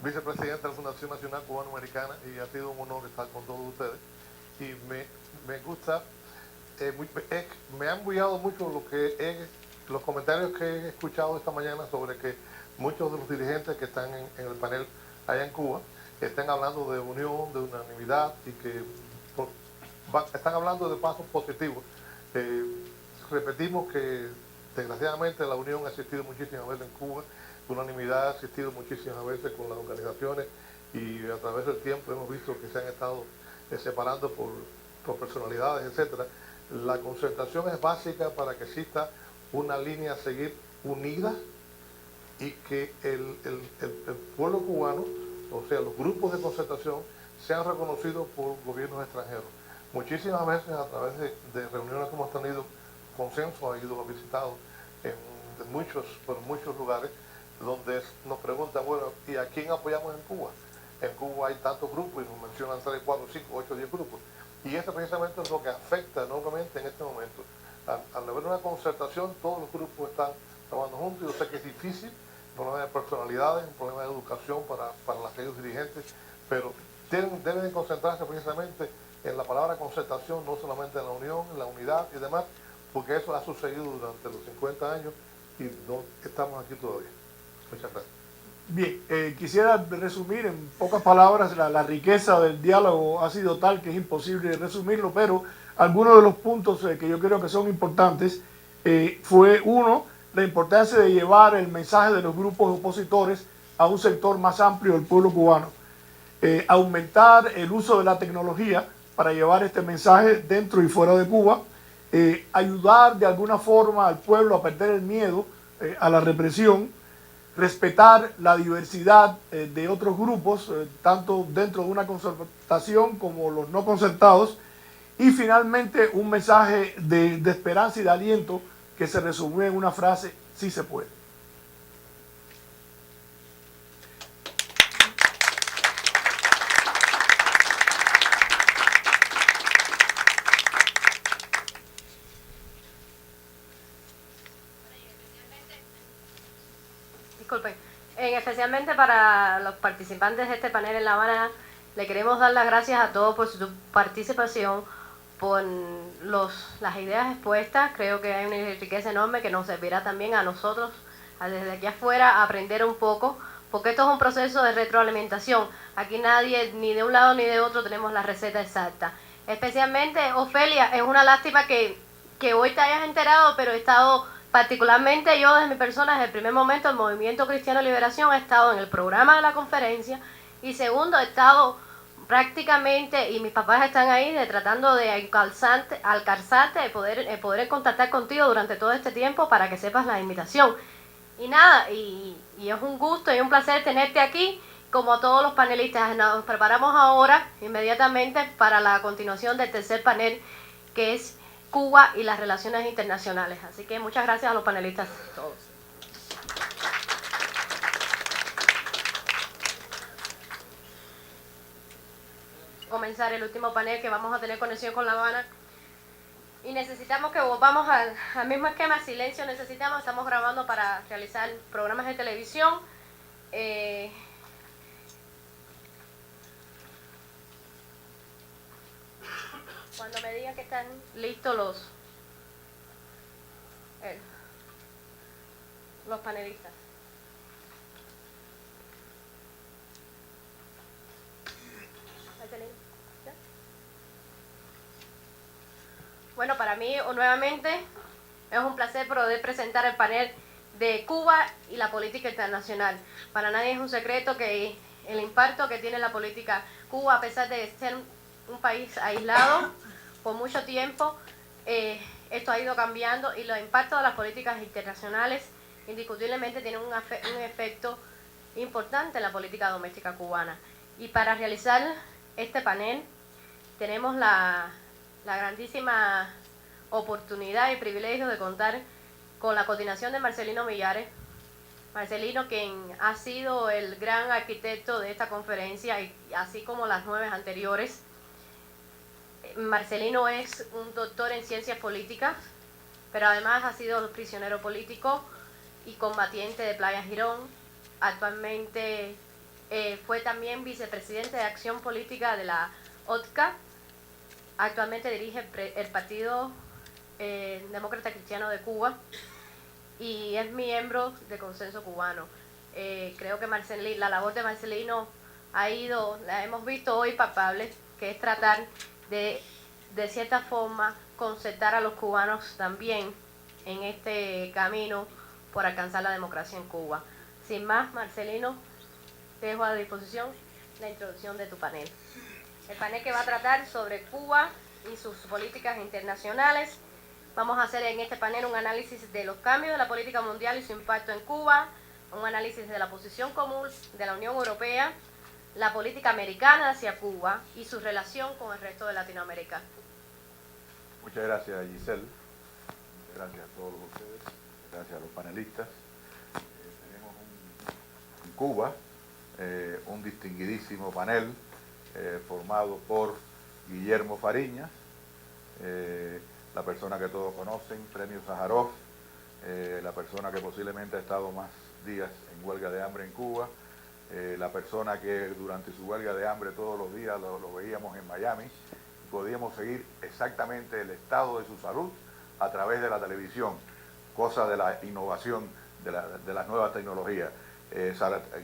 vicepresidente de la Fundación Nacional Cubano-Americana y ha sido un honor estar con todos ustedes. Y me gusta, me han enviado mucho los comentarios que he escuchado esta mañana sobre que muchos de los dirigentes que están en el panel allá en Cuba están hablando de unión, de unanimidad y que están hablando de pasos positivos. Repetimos que desgraciadamente la unión ha existido muchísimas veces en Cuba, la unanimidad ha existido muchísimas veces con las organizaciones y a través del tiempo hemos visto que se han estado separando por personalidades, etcétera. La concertación es básica para que exista una línea a seguir unida y que el pueblo cubano, o sea, los grupos de concertación, sean reconocidos por gobiernos extranjeros. Muchísimas veces a través de reuniones que hemos tenido, Consenso ha ido a visitado en muchos lugares donde nos preguntan, bueno, ¿y a quién apoyamos en Cuba? En Cuba hay tantos grupos y nos mencionan 3, 4, 5, 8, 10 grupos. Y eso precisamente es lo que afecta enormemente en este momento. Al haber una concertación, todos los grupos están trabajando juntos. Yo sé que es difícil, un problema de personalidades, un problema de educación para aquellos dirigentes, pero deben concentrarse precisamente en la palabra concertación, no solamente en la unión, en la unidad y demás, porque eso ha sucedido durante los 50 años y no estamos aquí todavía. Muchas gracias. Bien, quisiera resumir en pocas palabras, la riqueza del diálogo ha sido tal que es imposible resumirlo, pero algunos de los puntos que yo creo que son importantes fue, uno, la importancia de llevar el mensaje de los grupos opositores a un sector más amplio del pueblo cubano, aumentar el uso de la tecnología para llevar este mensaje dentro y fuera de Cuba, ayudar de alguna forma al pueblo a perder el miedo a la represión, respetar la diversidad de otros grupos, tanto dentro de una concertación como los no concertados, y finalmente un mensaje de esperanza y de aliento que se resumió en una frase: sí se puede. Disculpen, especialmente para los participantes de este panel en La Habana, le queremos dar las gracias a todos por su participación, por las ideas expuestas. Creo que hay una riqueza enorme que nos servirá también a nosotros, desde aquí afuera, a aprender un poco porque esto es un proceso de retroalimentación. Aquí nadie, ni de un lado ni de otro, tenemos la receta exacta. Especialmente, Ofelia, es una lástima que hoy te hayas enterado, pero he estado, particularmente yo desde mi persona, desde el primer momento, el Movimiento Cristiano de Liberación, he estado en el programa de la conferencia, y segundo, he estado prácticamente, y mis papás están ahí, tratando de alcanzarte, de poder contactar contigo durante todo este tiempo para que sepas la invitación. Y nada, y es un gusto y un placer tenerte aquí, como todos los panelistas. Nos preparamos ahora, inmediatamente, para la continuación del tercer panel, que es Cuba y las relaciones internacionales. Así que muchas gracias a los panelistas todos. Comenzar el último panel, que vamos a tener conexión con La Habana, y necesitamos que volvamos al mismo esquema, silencio estamos grabando para realizar programas de televisión. Cuando me digan que están listos los panelistas. Bueno, para mí nuevamente es un placer poder presentar el panel de Cuba y la política internacional. Para nadie es un secreto que el impacto que tiene la política Cuba, a pesar de ser un país aislado por mucho tiempo, esto ha ido cambiando, y los impactos de las políticas internacionales indiscutiblemente tienen un efecto importante en la política doméstica cubana. Y para realizar este panel tenemos la grandísima oportunidad y privilegio de contar con la coordinación de Marcelino Millares. Marcelino, quien ha sido el gran arquitecto de esta conferencia, y así como las 9 anteriores. Marcelino es un doctor en ciencias políticas, pero además ha sido prisionero político y combatiente de Playa Girón. Actualmente fue también vicepresidente de Acción Política de la OTCA. Actualmente dirige el Partido Demócrata Cristiano de Cuba y es miembro de Consenso Cubano. Creo que la labor de Marcelino la hemos visto hoy palpable, que es tratar de cierta forma concertar a los cubanos también en este camino por alcanzar la democracia en Cuba. Sin más, Marcelino, te dejo a disposición la introducción de tu panel. El panel que va a tratar sobre Cuba y sus políticas internacionales. Vamos a hacer en este panel un análisis de los cambios de la política mundial y su impacto en Cuba, un análisis de la posición común de la Unión Europea, la política americana hacia Cuba y su relación con el resto de Latinoamérica. Muchas gracias, Giselle. Gracias a todos ustedes. Gracias a los panelistas. Tenemos en Cuba un distinguidísimo panel formado por Guillermo Fariñas, la persona que todos conocen, Premio Sájarov, la persona que posiblemente ha estado más días en huelga de hambre en Cuba, la persona que durante su huelga de hambre todos los días lo veíamos en Miami, y podíamos seguir exactamente el estado de su salud a través de la televisión, cosa de la innovación de las nuevas tecnologías.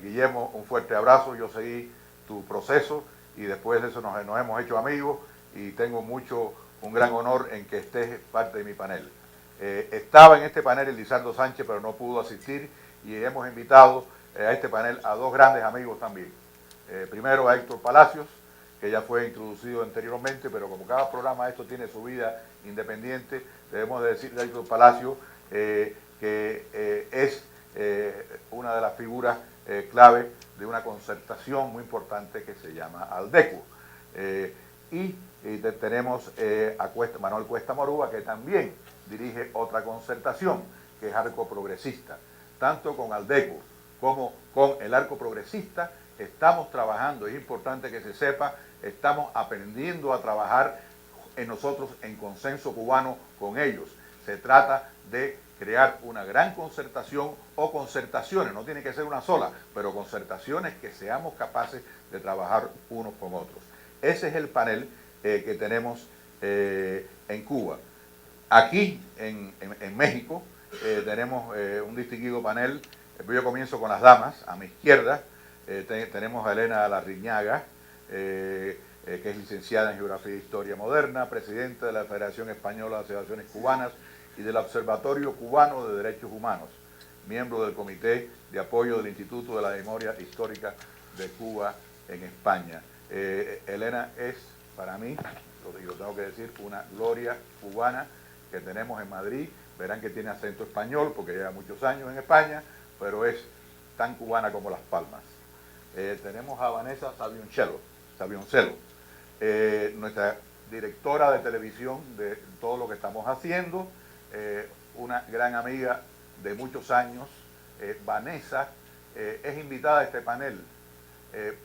Guillermo, un fuerte abrazo. Yo seguí tu proceso y después de eso nos hemos hecho amigos, y tengo un gran honor en que estés parte de mi panel. Estaba en este panel Elizardo Sánchez, pero no pudo asistir, y hemos invitado a este panel a 2 grandes amigos también. Primero a Héctor Palacios, que ya fue introducido anteriormente, pero como cada programa esto tiene su vida independiente, debemos de decirle a Héctor Palacios que es una de las figuras clave de una concertación muy importante que se llama Aldeco. Y tenemos a Manuel Cuesta Morúa, que también dirige otra concertación, que es Arco Progresista. Tanto con Aldeco como con el Arco Progresista estamos trabajando, es importante que se sepa, estamos aprendiendo a trabajar nosotros en Consenso Cubano con ellos. Se trata de crear una gran concertación o concertaciones, no tiene que ser una sola, pero concertaciones que seamos capaces de trabajar unos con otros. Ese es el panel que tenemos en Cuba. Aquí en México tenemos un distinguido panel Yo comienzo con las damas. A mi izquierda tenemos a Elena Larriñaga, que es licenciada en Geografía e Historia Moderna, presidenta de la Federación Española de Asociaciones Cubanas y del Observatorio Cubano de Derechos Humanos, miembro del Comité de Apoyo del Instituto de la Memoria Histórica de Cuba en España. Elena es, para mí, lo tengo que decir, una gloria cubana que tenemos en Madrid. Verán que tiene acento español porque lleva muchos años en España, pero es tan cubana como Las Palmas. Tenemos a Vanessa Sabioncelo, nuestra directora de televisión de todo lo que estamos haciendo, una gran amiga de muchos años. Vanessa es invitada a este panel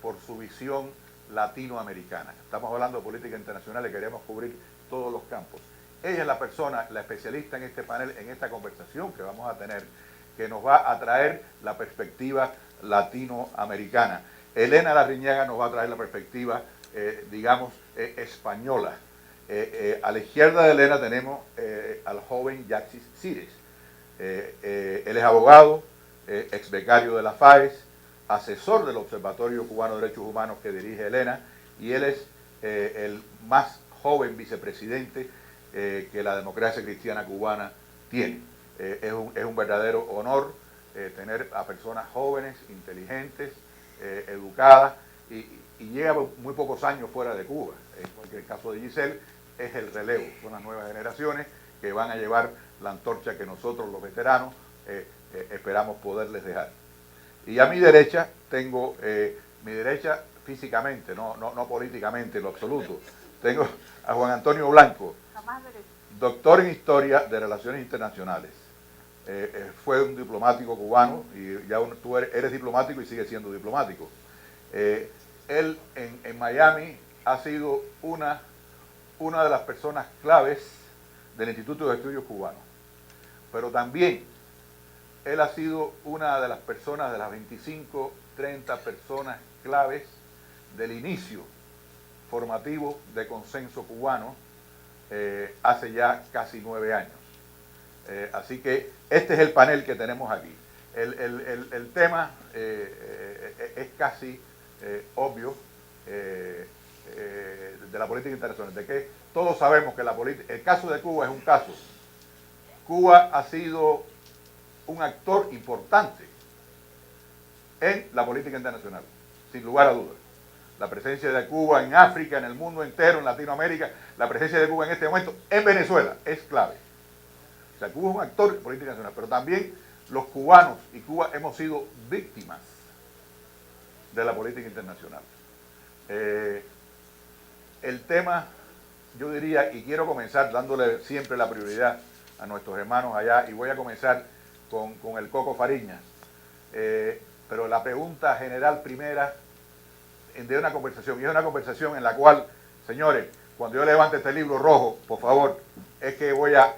por su visión latinoamericana. Estamos hablando de política internacional y queremos cubrir todos los campos. Ella es la persona, la especialista en este panel, en esta conversación que vamos a tener, que nos va a traer la perspectiva latinoamericana. Elena Larriñaga nos va a traer la perspectiva, digamos, española. A la izquierda de Elena tenemos al joven Yaxis Cires. Él es abogado, ex becario de la FAES, asesor del Observatorio Cubano de Derechos Humanos que dirige Elena, y él es el más joven vicepresidente que la democracia cristiana cubana tiene. Es un verdadero honor tener a personas jóvenes, inteligentes, educadas, y lleva muy pocos años fuera de Cuba. En el caso de Giselle es el relevo, son las nuevas generaciones que van a llevar la antorcha que nosotros los veteranos esperamos poderles dejar. Y a mi derecha tengo, mi derecha físicamente, no políticamente en lo absoluto, tengo a Juan Antonio Blanco, doctor en Historia de Relaciones Internacionales. Fue un diplomático cubano, y ya tú eres diplomático y sigues siendo diplomático. Él en Miami ha sido una de las personas claves del Instituto de Estudios Cubanos, pero también él ha sido una de las personas, de las 25, 30 personas claves del inicio formativo de Consenso Cubano hace ya casi 9 años. Así que este es el panel que tenemos aquí. El tema es casi obvio de la política internacional, de que todos sabemos que el caso de Cuba es un caso. Cuba ha sido un actor importante en la política internacional, sin lugar a dudas. La presencia de Cuba en África, en el mundo entero, en Latinoamérica, la presencia de Cuba en este momento en Venezuela es clave. O sea, Cuba es un actor en política internacional, pero también los cubanos y Cuba hemos sido víctimas de la política internacional. El tema, yo diría, y quiero comenzar dándole siempre la prioridad a nuestros hermanos allá, y voy a comenzar con el Coco Fariñas, pero la pregunta general primera de una conversación, y es una conversación en la cual, señores, cuando yo levante este libro rojo, por favor, es que voy a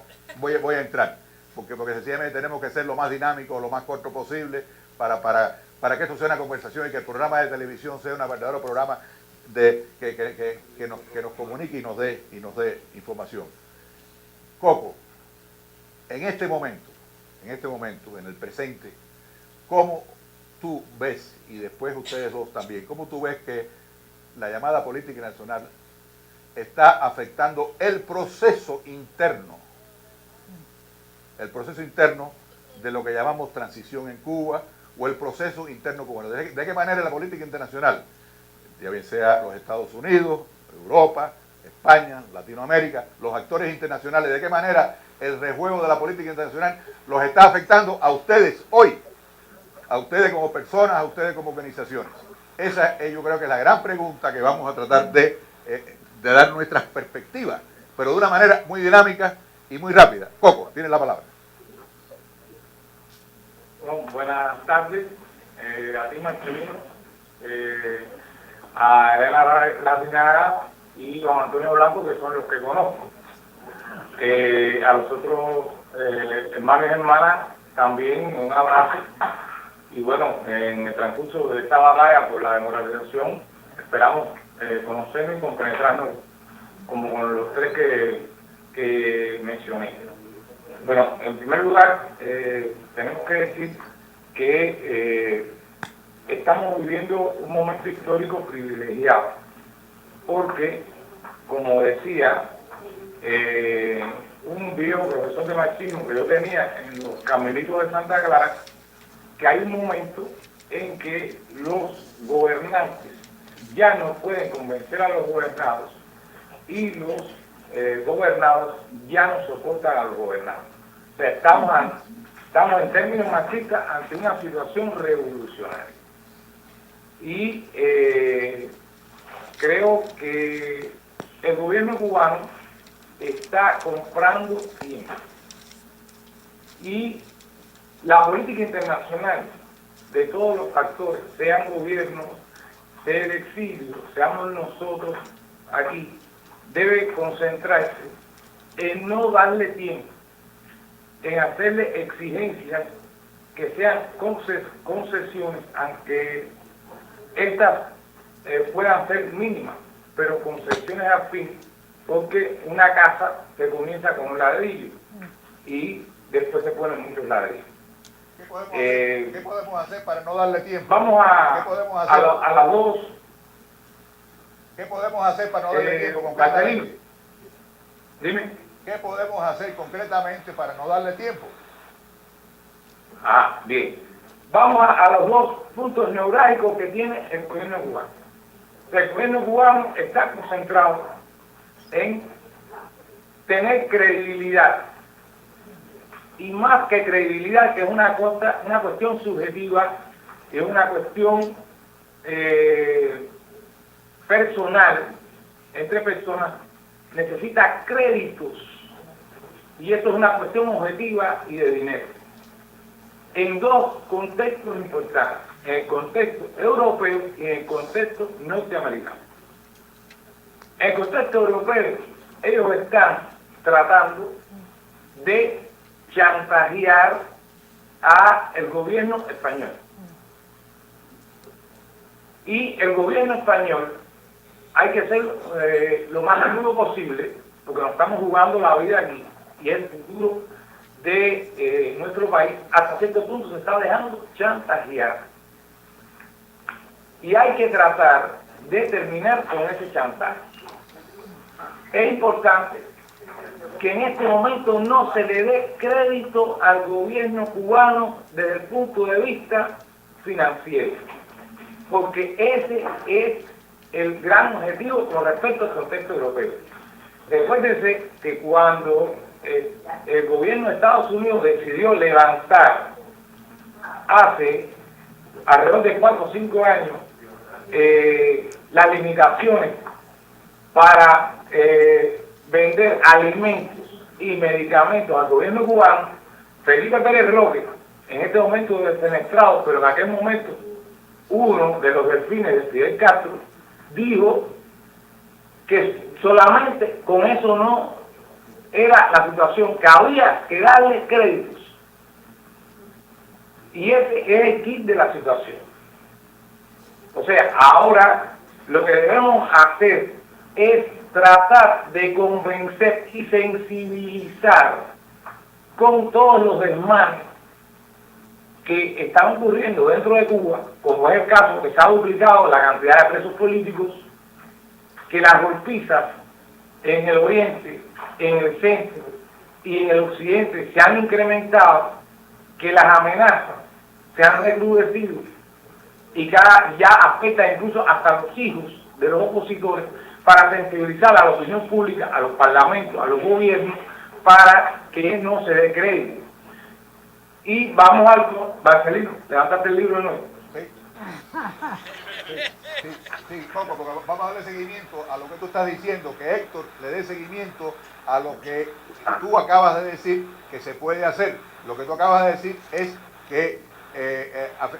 entrar, porque sencillamente tenemos que ser lo más dinámico, lo más corto posible, para que esto sea una conversación y que el programa de televisión sea un verdadero programa que nos comunique y nos dé información. Coco, en este momento, en el presente, ¿cómo tú ves, y después ustedes dos también, cómo tú ves que la llamada política nacional está afectando el proceso interno de lo que llamamos transición en Cuba, o el proceso interno cubano? ¿De qué manera la política internacional, ya bien sea los Estados Unidos, Europa, España, Latinoamérica, los actores internacionales, de qué manera el rejuego de la política internacional los está afectando a ustedes hoy, a ustedes como personas, a ustedes como organizaciones? Esa es, yo creo que es la gran pregunta que vamos a tratar de dar nuestras perspectivas, pero de una manera muy dinámica y muy rápida. Coco, tienes la palabra. Bueno, buenas tardes, a ti, Marcelino, a Elena Larriñaga y Juan Antonio Blanco, que son los que conozco. A los otros hermanos y hermanas también un abrazo, y bueno, en el transcurso de esta batalla por la democratización esperamos conocernos y compenetrarnos como con los tres que mencioné. Bueno, en primer lugar, tenemos que decir que estamos viviendo un momento histórico privilegiado, porque, como decía un viejo profesor de marxismo que yo tenía en los Carmelitos de Santa Clara, que hay un momento en que los gobernantes ya no pueden convencer a los gobernados y los gobernados ya no soportan a los gobernados. O sea, estamos en términos marxistas ante una situación revolucionaria. Y creo que el gobierno cubano está comprando tiempo. Y la política internacional de todos los actores, sean gobiernos, sea el exilio, seamos nosotros aquí, debe concentrarse en no darle tiempo, en hacerle exigencias que sean concesiones, aunque estas puedan ser mínimas, pero concesiones al fin, porque una casa se comienza con un ladrillo y después se ponen muchos ladrillos. ¿Qué podemos hacer para no darle tiempo? Vamos a las dos. ¿Qué podemos hacer para no darle tiempo concretamente? Dime. ¿Qué podemos hacer concretamente para no darle tiempo? Bien. Vamos a los dos puntos neurálgicos que tiene el gobierno cubano. El gobierno cubano está concentrado en tener credibilidad. Y más que credibilidad, que es una cuestión subjetiva, es una cuestión personal, entre personas, necesita créditos. Y esto es una cuestión objetiva y de dinero. En dos contextos importantes, en el contexto europeo y en el contexto norteamericano. En el contexto europeo, ellos están tratando de chantajear al gobierno español. Y el gobierno español hay que ser lo más seguro posible, porque nos estamos jugando la vida aquí y el futuro de nuestro país. Hasta cierto punto se está dejando chantajear. Y hay que tratar de terminar con ese chantaje. Es importante que en este momento no se le dé crédito al gobierno cubano desde el punto de vista financiero, porque ese es el gran objetivo con respecto al contexto europeo. Recuérdense que cuando el gobierno de Estados Unidos decidió levantar hace alrededor de 4 o 5 años las limitaciones para vender alimentos y medicamentos al gobierno cubano, Felipe Pérez Roque, en este momento defenestrado, pero en aquel momento uno de los delfines de Fidel Castro, dijo que solamente con eso no era la situación, que había que darle créditos. Y ese es el kit de la situación. O sea, ahora lo que debemos hacer es tratar de convencer y sensibilizar con todos los desmanes que están ocurriendo dentro de Cuba, como es el caso que se ha duplicado la cantidad de presos políticos, que las golpizas en el oriente, en el centro y en el occidente se han incrementado, que las amenazas se han recrudecido y ya afecta incluso hasta los hijos de los opositores, para sensibilizar a la opinión pública, a los parlamentos, a los gobiernos, para que no se dé crédito. Y vamos a algo, Marcelino, levántate el libro de nuevo. Sí, Coco, porque vamos a darle seguimiento a lo que tú estás diciendo, que Héctor le dé seguimiento a lo que tú acabas de decir que se puede hacer. Lo que tú acabas de decir es que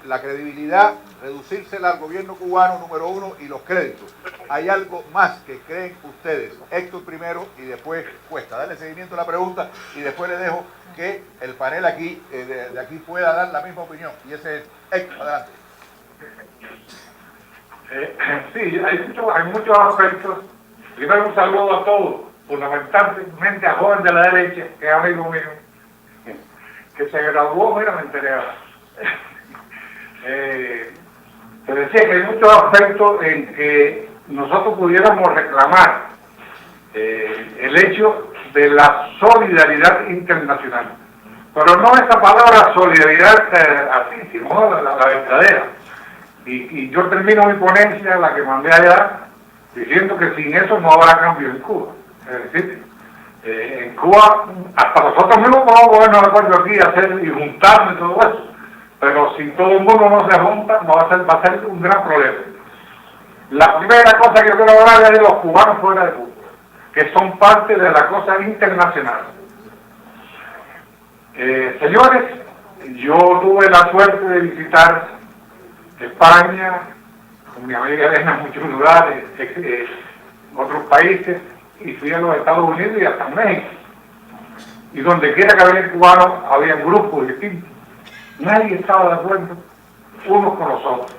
la credibilidad, reducírsela al gobierno cubano, número uno, y los créditos. ¿Hay algo más que creen ustedes? Héctor primero y después Cuesta. Dale seguimiento a la pregunta y después le dejo que el panel aquí, de aquí pueda dar la misma opinión. Y ese es Héctor, adelante. Sí, hay muchos aspectos. Primero un saludo a todos, fundamentalmente a joven de la derecha, que es amigo mío, que se graduó, mira, me enteré ahora, te decía que hay muchos aspectos en que nosotros pudiéramos reclamar el hecho de la solidaridad internacional. Pero no esa palabra solidaridad así, sino la verdadera. Y yo termino mi ponencia, la que mandé allá, diciendo que sin eso no habrá cambio en Cuba. Es decir, en Cuba, hasta nosotros mismos podemos ponernos de acuerdo aquí, hacer y juntarnos y todo eso. Pero si todo el mundo no se junta, va a ser un gran problema. La primera cosa que yo quiero hablar es de los cubanos fuera de Cuba, que son parte de la cosa internacional. Señores, yo tuve la suerte de visitar España, con mi amiga Elena, en muchos lugares, otros países, y fui a los Estados Unidos y hasta México. Y donde quiera que había cubanos, había grupos distintos. Nadie estaba de acuerdo unos con los otros.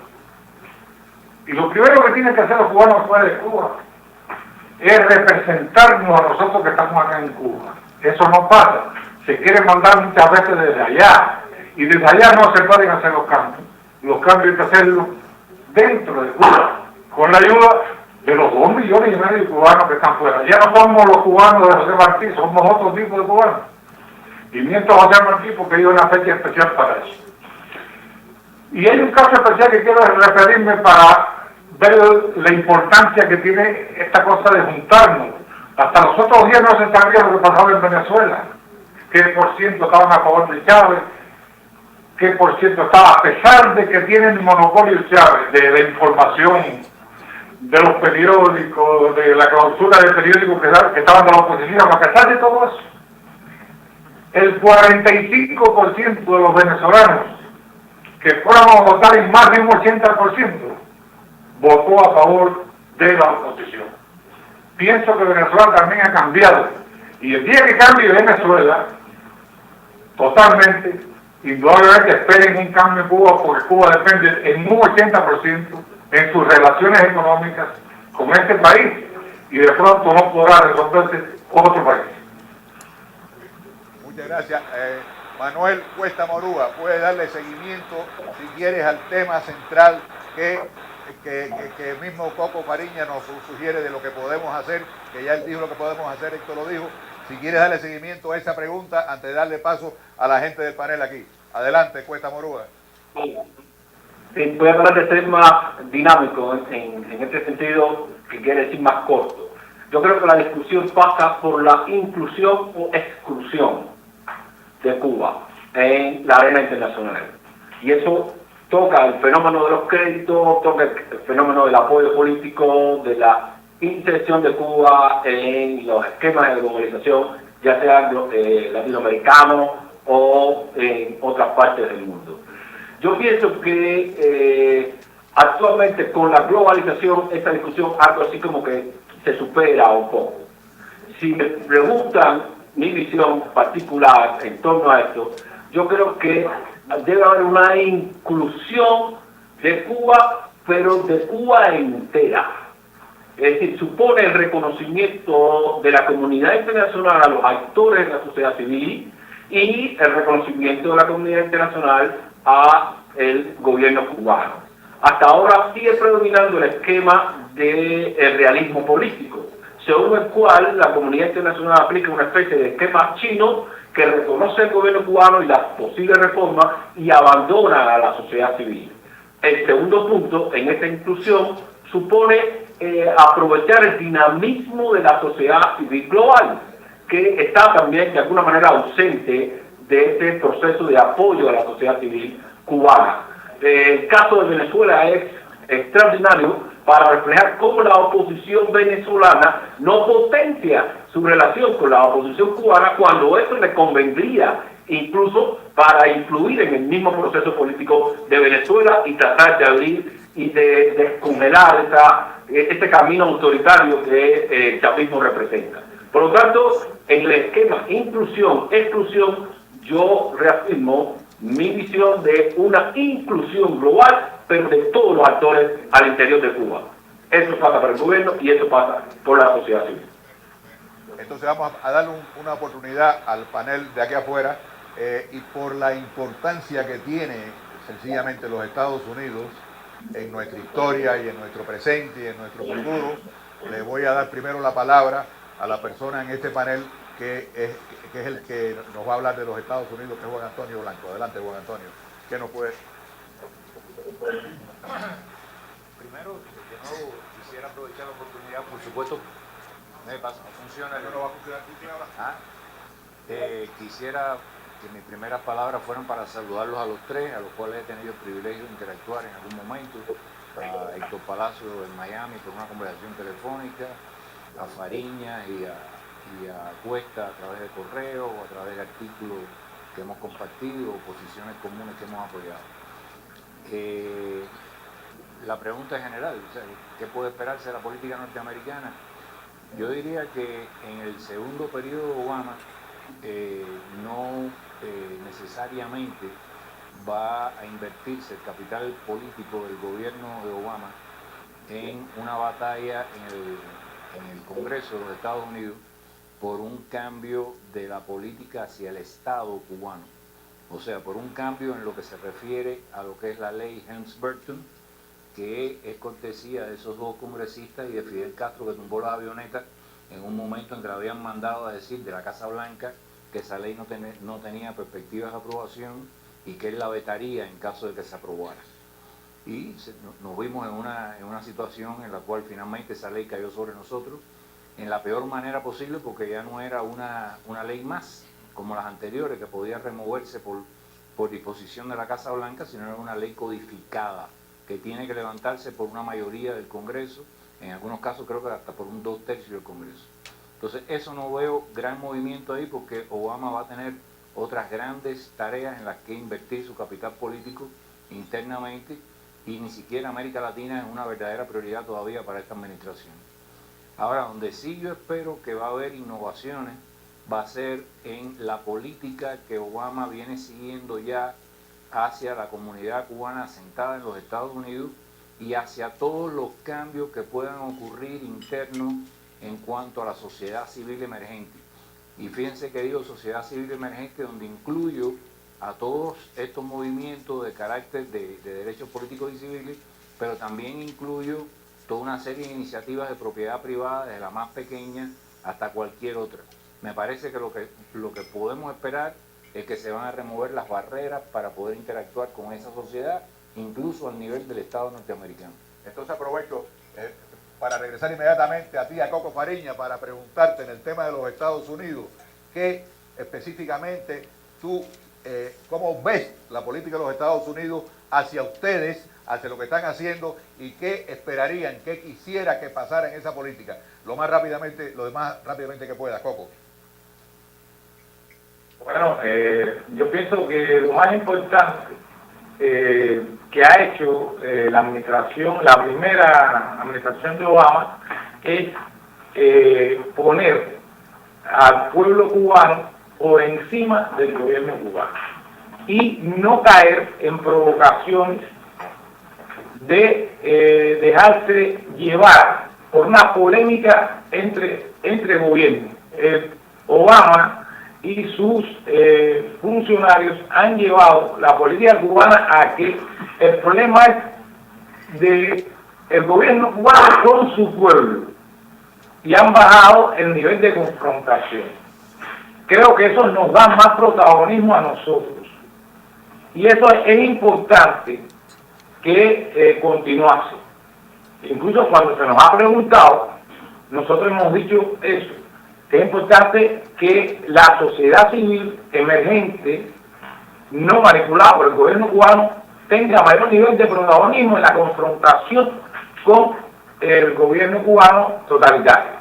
Y lo primero que tienen que hacer los cubanos fuera de Cuba es representarnos a nosotros que estamos acá en Cuba. Eso no pasa. Se quiere mandar muchas veces desde allá. Y desde allá no se pueden hacer los cambios. Los cambios hay que hacerlos dentro de Cuba, con la ayuda de los 2,5 millones de cubanos que están fuera. Ya no somos los cubanos de José Martí, somos otro tipo de cubanos. Y miento a José Martí porque hay una fecha especial para eso. Y hay un caso especial que quiero referirme para ver la importancia que tiene esta cosa de juntarnos. Hasta los otros días no se sabía lo que pasaba en Venezuela. Qué por ciento estaban a favor de Chávez, qué por ciento estaba, a pesar de que tienen el monopolio Chávez de la información, de los periódicos, de la clausura de periódicos que estaban de la oposición, a pesar de todo eso, el 45% de los venezolanos que fueron a votar en más de un 80% votó a favor de la oposición. Pienso que Venezuela también ha cambiado, y el día que cambie Venezuela totalmente, indudablemente esperen un cambio en Cuba, porque Cuba depende en un 80% en sus relaciones económicas con este país, y de pronto no podrá resolverse otro país. Muchas gracias. Manuel Cuesta Morúa, puede darle seguimiento, si quieres, al tema central que el mismo Coco Fariña nos sugiere de lo que podemos hacer, que ya él dijo lo que podemos hacer, Héctor lo dijo. Si quieres darle seguimiento a esa pregunta antes de darle paso a la gente del panel aquí. Adelante, Cuesta Morúa. Sí, voy a tratar de ser más dinámico en este sentido, que quiere decir más corto. Yo creo que la discusión pasa por la inclusión o exclusión de Cuba en la arena internacional. Y eso toca el fenómeno de los créditos, toca el fenómeno del apoyo político, de la inserción de Cuba en los esquemas de globalización, ya sean latinoamericanos o en otras partes del mundo. Yo pienso que actualmente con la globalización esta discusión algo así como que se supera un poco. Si me preguntan mi visión particular en torno a esto, yo creo que debe haber una inclusión de Cuba, pero de Cuba entera. Es decir, supone el reconocimiento de la comunidad internacional a los actores de la sociedad civil y el reconocimiento de la comunidad internacional a el gobierno cubano. Hasta ahora sigue predominando el esquema del realismo político, según el cual la comunidad internacional aplica una especie de esquema chino que reconoce el gobierno cubano y las posibles reformas y abandona a la sociedad civil. El segundo punto en esta inclusión supone aprovechar el dinamismo de la sociedad civil global, que está también de alguna manera ausente de este proceso de apoyo a la sociedad civil cubana. El caso de Venezuela es extraordinario para reflejar cómo la oposición venezolana no potencia su relación con la oposición cubana cuando eso le convendría incluso para influir en el mismo proceso político de Venezuela y tratar de abrir y de descongelar este camino autoritario que el chavismo representa. Por lo tanto, en el esquema inclusión-exclusión, yo reafirmo mi visión de una inclusión global, pero de todos los actores al interior de Cuba. Eso pasa por el gobierno y eso pasa por la sociedad civil. Entonces vamos a darle una oportunidad al panel de aquí afuera y por la importancia que tiene sencillamente los Estados Unidos, en nuestra historia y en nuestro presente y en nuestro futuro. Le voy a dar primero la palabra a la persona en este panel que es el que nos va a hablar de los Estados Unidos, que es Juan Antonio Blanco. Adelante, Juan Antonio. ¿Qué nos puede? Primero, de nuevo, quisiera aprovechar la oportunidad, por supuesto, me pasa, no funciona. No va a funcionar. Quisiera que mis primeras palabras fueran para saludarlos a los tres, a los cuales he tenido el privilegio de interactuar en algún momento, a Héctor Palacio en Miami por una conversación telefónica, a Fariña y a Cuesta a través de correo o a través de artículos que hemos compartido, posiciones comunes que hemos apoyado. La pregunta es general, o sea, ¿qué puede esperarse de la política norteamericana? Yo diría que en el segundo periodo de Obama no necesariamente va a invertirse el capital político del gobierno de Obama en una batalla en el Congreso de los Estados Unidos por un cambio de la política hacia el Estado cubano. O sea, por un cambio en lo que se refiere a lo que es la ley Helms-Burton, que es cortesía de esos dos congresistas y de Fidel Castro, que tumbó las avionetas en un momento en que le habían mandado a decir de la Casa Blanca que esa ley no tenía perspectivas de aprobación y que él la vetaría en caso de que se aprobara. Y nos vimos en una situación en la cual finalmente esa ley cayó sobre nosotros en la peor manera posible, porque ya no era una ley más como las anteriores que podía removerse por disposición de la Casa Blanca, sino era una ley codificada que tiene que levantarse por una mayoría del Congreso, en algunos casos creo que hasta por un 2/3 del Congreso. Entonces eso no veo gran movimiento ahí, porque Obama va a tener otras grandes tareas en las que invertir su capital político internamente, y ni siquiera América Latina es una verdadera prioridad todavía para esta administración. Ahora, donde sí yo espero que va a haber innovaciones va a ser en la política que Obama viene siguiendo ya hacia la comunidad cubana asentada en los Estados Unidos y hacia todos los cambios que puedan ocurrir internos en cuanto a la sociedad civil emergente. Y fíjense que digo sociedad civil emergente, donde incluyo a todos estos movimientos de carácter de derechos políticos y civiles, pero también incluyo toda una serie de iniciativas de propiedad privada, desde la más pequeña hasta cualquier otra. Me parece que lo que podemos esperar es que se van a remover las barreras para poder interactuar con esa sociedad, incluso al nivel del Estado norteamericano. Entonces aprovecho para regresar inmediatamente a ti, a Coco Fariña, para preguntarte en el tema de los Estados Unidos, ¿qué específicamente tú, cómo ves la política de los Estados Unidos hacia ustedes, hacia lo que están haciendo, y qué esperarían, qué quisiera que pasara en esa política? Lo más rápidamente que pueda, Coco. Bueno, yo pienso que lo más importante que ha hecho la primera administración de Obama es poner al pueblo cubano por encima del gobierno cubano y no caer en provocaciones de dejarse llevar por una polémica entre gobiernos. Obama y sus funcionarios han llevado la política cubana a que el problema es del gobierno cubano con su pueblo, y han bajado el nivel de confrontación. Creo que eso nos da más protagonismo a nosotros, y eso es importante que continuase. Incluso cuando se nos ha preguntado, nosotros hemos dicho eso, que es importante que la sociedad civil emergente, no manipulada por el gobierno cubano, tenga mayor nivel de protagonismo en la confrontación con el gobierno cubano totalitario.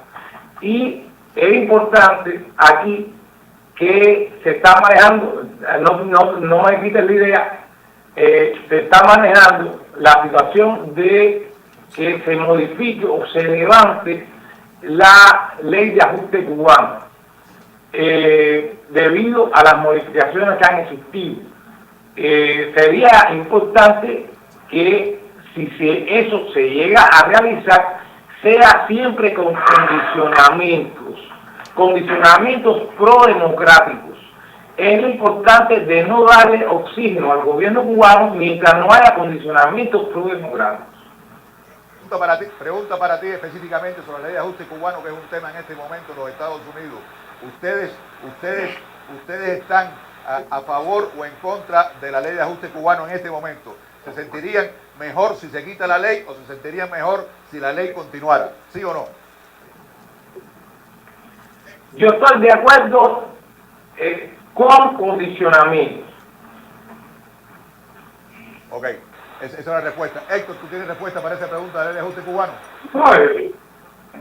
Y es importante aquí que se está manejando, no me quiten la idea, se está manejando la situación de que se modifique o se levante la ley de ajuste cubano, debido a las modificaciones que han existido. Sería importante que si eso se llega a realizar, sea siempre con condicionamientos prodemocráticos, es lo importante de no darle oxígeno al gobierno cubano mientras no haya condicionamientos pro-democráticos. Pregunta para ti específicamente sobre la ley de ajuste cubano, que es un tema en este momento en los Estados Unidos. ¿Ustedes están a favor o en contra de la ley de ajuste cubano en este momento? ¿Se sentirían mejor si se quita la ley o se sentirían mejor si la ley continuara? ¿Sí o no? Yo estoy de acuerdo con condicionamientos. Ok, esa es la respuesta. Héctor, ¿tú tienes respuesta para esa pregunta de la ley de ajuste cubano? No,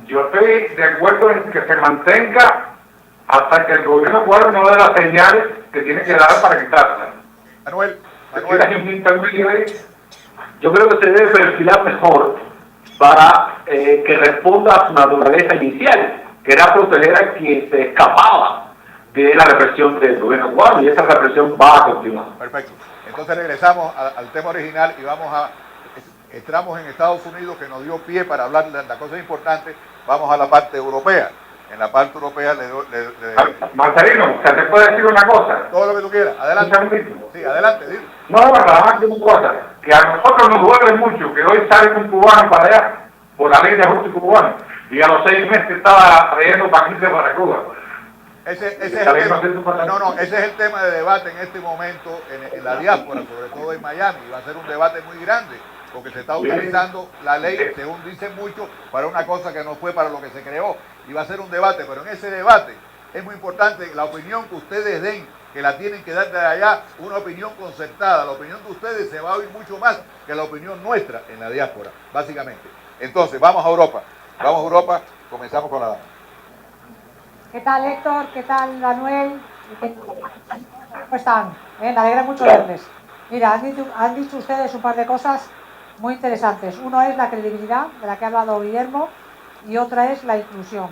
yo estoy de acuerdo en que se mantenga hasta que el gobierno cubano no dé las señales que tiene que dar para quitarla. Manuel. Hay un intermedio ahí. Yo creo que se debe perfilar mejor para que responda a su naturaleza inicial, que era proteger a quien se escapaba de la represión del gobierno cubano, y esa represión va a continuar. Perfecto. Entonces regresamos al tema original y entramos en Estados Unidos, que nos dio pie para hablar de la cosa importante. Vamos a la parte europea. En la parte europea Marcelino, ¿se te puede decir una cosa? Todo lo que tú quieras. Adelante. Sí, adelante, dile. No, nada más que una cosa, que a nosotros nos duele mucho que hoy sale un cubano para allá por la ley de ajuste cubano y a los 6 meses estaba trayendo paquetes para Cuba. Ese es el tema de debate en este momento en la diáspora, sobre todo en Miami, y va a ser un debate muy grande, porque se está utilizando la ley, según dicen muchos, para una cosa que no fue para lo que se creó, y va a ser un debate, pero en ese debate es muy importante la opinión que ustedes den, que la tienen que dar de allá, una opinión concertada. La opinión de ustedes se va a oír mucho más que la opinión nuestra en la diáspora, básicamente. Entonces, vamos a Europa, comenzamos con la dama. ¿Qué tal, Héctor? ¿Qué tal, Manuel? ¿Cómo están? Me alegra mucho verles. Mira, han dicho ustedes un par de cosas muy interesantes. Uno es la credibilidad, de la que ha hablado Guillermo, y otra es la inclusión.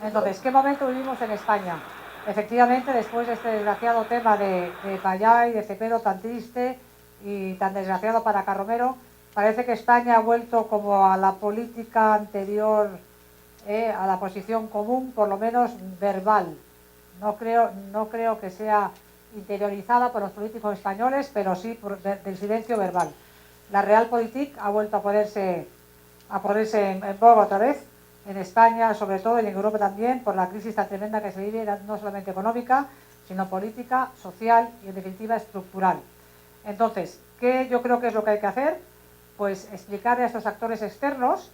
Entonces, ¿qué momento vivimos en España? Efectivamente, después de este desgraciado tema de Payá y de Cepero tan triste y tan desgraciado para Carromero, parece que España ha vuelto como a la política anterior, a la posición común, por lo menos verbal. No creo que sea interiorizada por los políticos españoles, pero sí del silencio verbal. La Realpolitik ha vuelto a ponerse en boga otra vez, en España sobre todo y en Europa también, por la crisis tan tremenda que se vive, no solamente económica, sino política, social y en definitiva estructural. Entonces, ¿qué yo creo que es lo que hay que hacer? Pues explicar a estos actores externos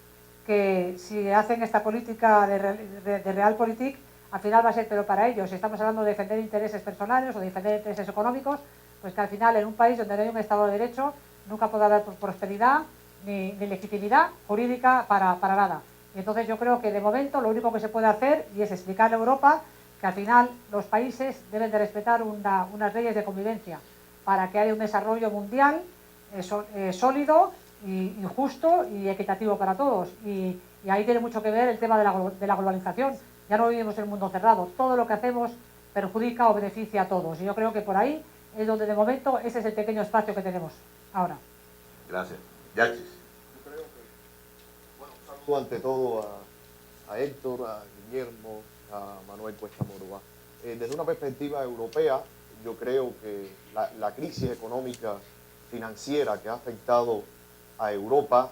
que si hacen esta política de Realpolitik, al final va a ser pero para ellos. Si estamos hablando de defender intereses personales o de defender intereses económicos, pues que al final en un país donde no hay un Estado de Derecho nunca puede haber prosperidad ni legitimidad jurídica para nada. Y entonces yo creo que de momento lo único que se puede hacer y es explicarle a Europa que al final los países deben de respetar unas leyes de convivencia para que haya un desarrollo mundial sólido y justo y equitativo para todos. Y ahí tiene mucho que ver el tema de la globalización. Ya no vivimos en un mundo cerrado. Todo lo que hacemos perjudica o beneficia a todos. Y yo creo que por ahí es donde de momento ese es el pequeño espacio que tenemos ahora. Gracias. Yachis. Yo creo que, bueno, un saludo ante todo a Héctor, a Guillermo, a Manuel Cuesta Morúa. Desde una perspectiva europea, yo creo que la crisis económica financiera que ha afectado a Europa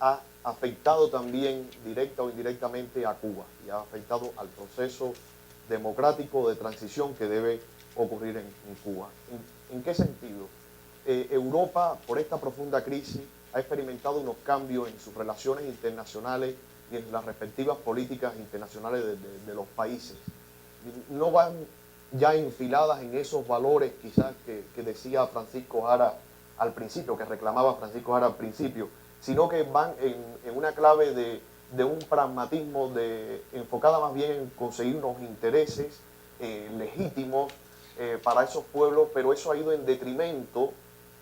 ha afectado también directa o indirectamente a Cuba y ha afectado al proceso democrático de transición que debe ocurrir en Cuba. ¿En qué sentido? Europa, por esta profunda crisis, ha experimentado unos cambios en sus relaciones internacionales y en las respectivas políticas internacionales de los países. No van ya enfiladas en esos valores quizás que decía Francisco Jara al principio, que reclamaba Francisco Jara al principio, sino que van en una clave de un pragmatismo enfocada más bien en conseguir unos intereses legítimos para esos pueblos, pero eso ha ido en detrimento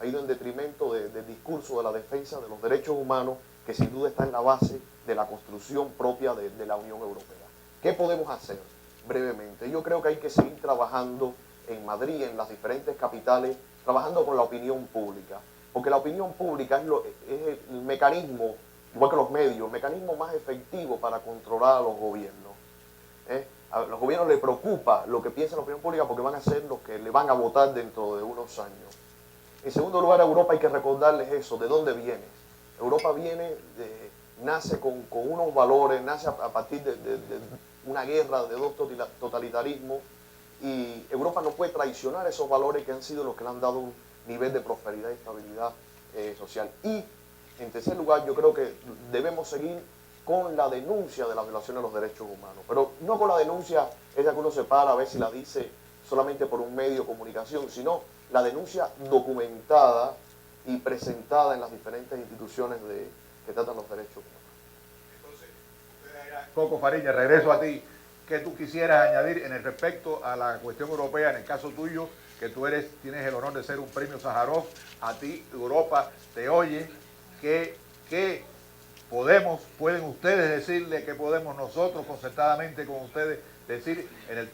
del discurso de la defensa de los derechos humanos, que sin duda está en la base de la construcción propia de la Unión Europea. ¿Qué podemos hacer? Brevemente, yo creo que hay que seguir trabajando en Madrid, en las diferentes capitales, trabajando con la opinión pública, porque la opinión pública es el mecanismo, igual que los medios, el mecanismo más efectivo para controlar a los gobiernos. a los gobiernos les preocupa lo que piensa la opinión pública porque van a ser los que le van a votar dentro de unos años. En segundo lugar, a Europa hay que recordarles eso, de dónde viene. Europa nace con unos valores, nace a partir de una guerra de dos totalitarismos, y Europa no puede traicionar esos valores que han sido los que le han dado un nivel de prosperidad y estabilidad social. Y, en tercer lugar, yo creo que debemos seguir con la denuncia de la violación de los derechos humanos, pero no con la denuncia esa que uno se para a ver si la dice solamente por un medio de comunicación, sino la denuncia documentada y presentada en las diferentes instituciones que tratan los derechos humanos. Entonces, Coco Fariñas, regreso a ti. ¿Qué tú quisieras añadir en el respecto a la cuestión europea, en el caso tuyo, que tú tienes el honor de ser un premio Sájarov? A ti Europa te oye. ¿Qué pueden ustedes decirle, qué podemos nosotros concertadamente con ustedes decir en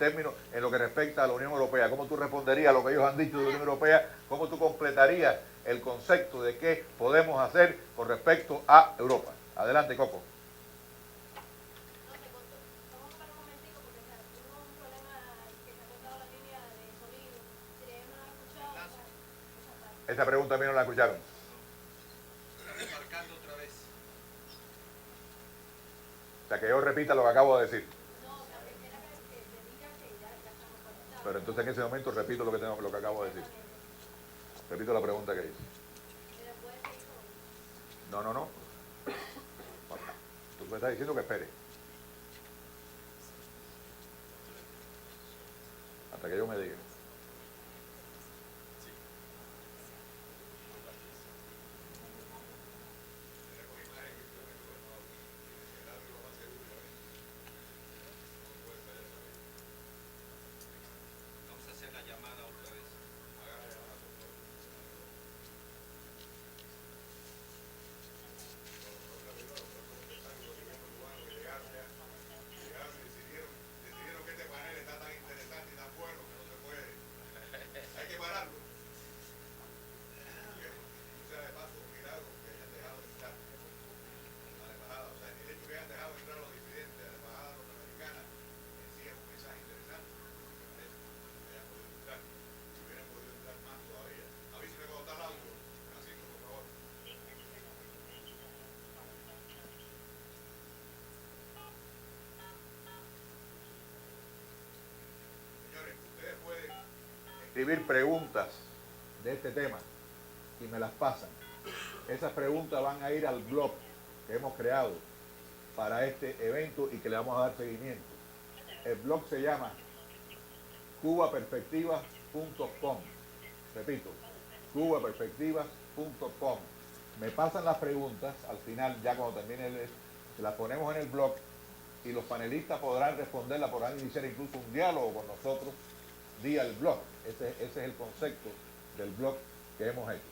lo que respecta a la Unión Europea? ¿Cómo tú responderías a lo que ellos han dicho de la Unión Europea? ¿Cómo tú completarías el concepto de qué podemos hacer con respecto a Europa? Adelante, Coco. Esa pregunta a mí no la escucharon. O sea, que yo repita lo que acabo de decir. Pero entonces en ese momento repito lo que acabo de decir. Repito la pregunta que hice. No. Tú me estás diciendo que espere. Hasta que yo me diga. Escribir preguntas de este tema y me las pasan. Esas preguntas van a ir al blog que hemos creado para este evento y que le vamos a dar seguimiento. El blog se llama cubaperspectivas.com. Repito, cubaperspectivas.com. Me pasan las preguntas al final, ya cuando termine se las ponemos en el blog y los panelistas podrán responderla, podrán iniciar incluso un diálogo con nosotros vía el blog. Ese es el concepto del blog que hemos hecho.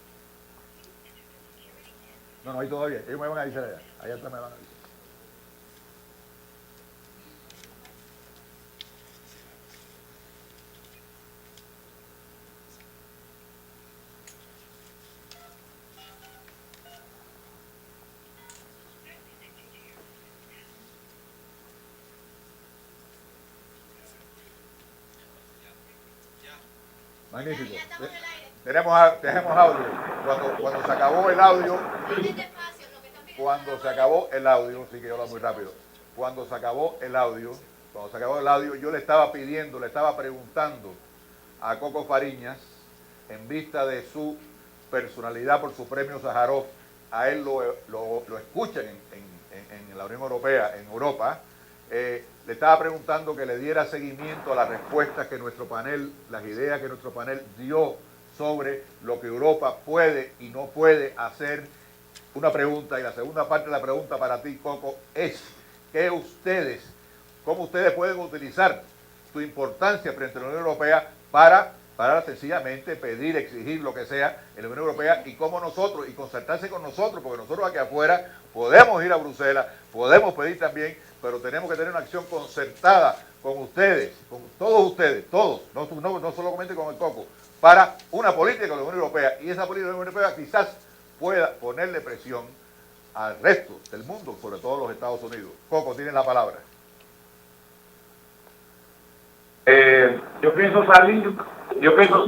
No, ahí todavía. Ellos me van a avisar allá. Allá me van a avisar. Magnífico. Tenemos audio. Cuando se acabó el audio, sí que yo hablo muy rápido. Cuando se acabó el audio, yo le estaba preguntando a Coco Fariñas, en vista de su personalidad por su premio Sájarov, a él lo escuchan en la Unión Europea, en Europa. Le estaba preguntando que le diera seguimiento a las respuestas que nuestro panel, las ideas que nuestro panel dio sobre lo que Europa puede y no puede hacer. Una pregunta, y la segunda parte de la pregunta para ti, Coco, es cómo ustedes pueden utilizar su importancia frente a la Unión Europea para sencillamente pedir, exigir lo que sea en la Unión Europea, y cómo nosotros, y concertarse con nosotros, porque nosotros aquí afuera podemos ir a Bruselas, podemos pedir también, pero tenemos que tener una acción concertada con ustedes, con todos ustedes, todos, no solamente con el Coco, para una política de la Unión Europea, y esa política de la Unión Europea quizás pueda ponerle presión al resto del mundo, sobre todo los Estados Unidos. Coco, tienes la palabra. Yo pienso salir, yo pienso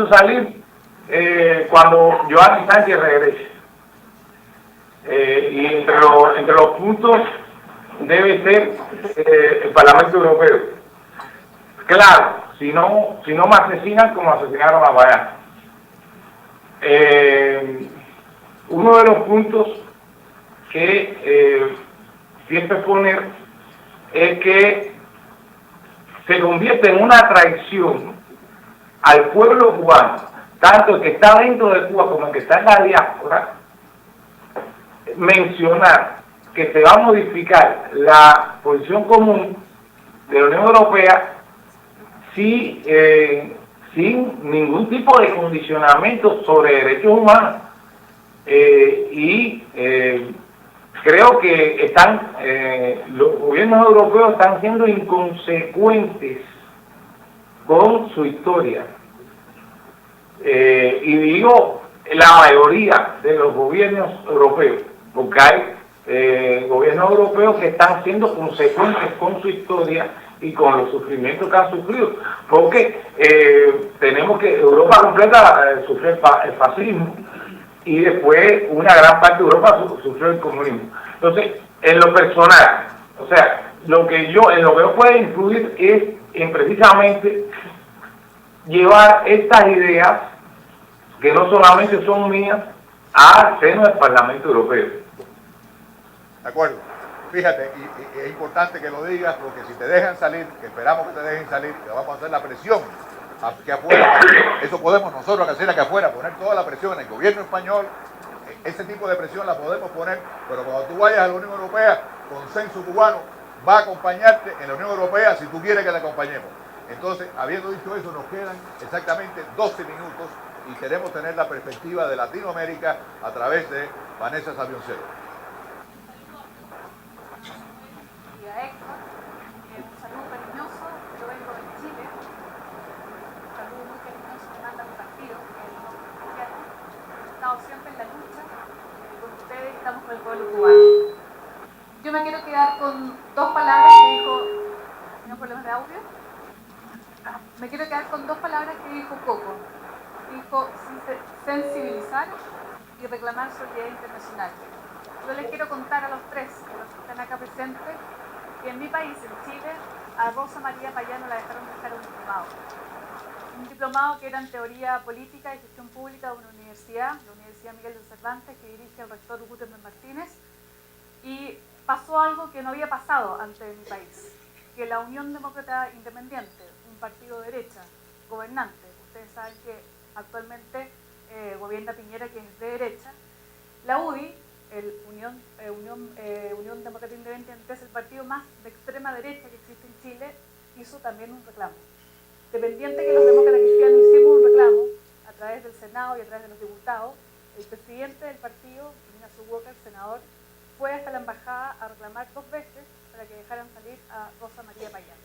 salir cuando Joanny Sánchez regrese. Y entre los puntos debe ser el Parlamento Europeo. Claro, si no me asesinan como asesinaron a Bayán. Uno de los puntos que siempre poner es que se convierte en una traición al pueblo cubano, tanto el que está dentro de Cuba como el que está en la diáspora, mencionar que se va a modificar la posición común de la Unión Europea sin ningún tipo de condicionamiento sobre derechos humanos. Creo que los gobiernos europeos están siendo inconsecuentes con su historia. Y digo la mayoría de los gobiernos europeos, porque hay gobiernos europeos que están siendo consecuentes con su historia y con los sufrimientos que han sufrido, porque tenemos que Europa completa sufrió el fascismo y después una gran parte de Europa sufrió el comunismo. Entonces, en lo personal, o sea, en lo que yo puedo influir es en precisamente llevar estas ideas, que no solamente son mías, al seno del Parlamento Europeo. De acuerdo. Fíjate, y es importante que lo digas, porque si te dejan salir, que esperamos que te dejen salir, te vamos a hacer la presión aquí afuera. Eso podemos nosotros hacer aquí afuera, poner toda la presión en el gobierno español. Ese tipo de presión la podemos poner, pero cuando tú vayas a la Unión Europea, Consenso Cubano va a acompañarte en la Unión Europea si tú quieres que le acompañemos. Entonces, habiendo dicho eso, nos quedan exactamente 12 minutos y queremos tener la perspectiva de Latinoamérica a través de Vanessa Sabioncelo. Un saludo cariñoso, yo vengo de Chile, un saludo muy cariñoso que manda mi partido, el Nuevo Cristiano. He estado siempre en la lucha con ustedes y estamos con el pueblo cubano. Yo me quiero quedar con dos palabras que dijo, ¿tengo problemas de audio? Me quiero quedar con dos palabras que dijo Coco. Dijo sensibilizar y reclamar solidaridad internacional. Yo les quiero contar a los tres, a los que están acá presentes, que en mi país, en Chile, a Rosa María Payano la dejaron dejar un diplomado que era en teoría política y gestión pública de una universidad, la Universidad Miguel de Cervantes, que dirige el rector Gutenberg Martínez, y pasó algo que no había pasado antes en mi país, que la Unión Demócrata Independiente, un partido de derecha gobernante, ustedes saben que actualmente gobierna Piñera, que es de derecha, la UDI, Unión Demócrata Independiente, es el partido más de extrema derecha que existe en Chile, hizo también un reclamo. Dependiente que los demócratas cristianos hicimos un reclamo a través del Senado y a través de los diputados, el presidente del partido, Ignacio Walker, senador, fue hasta la embajada a reclamar 2 veces para que dejaran salir a Rosa María Payano.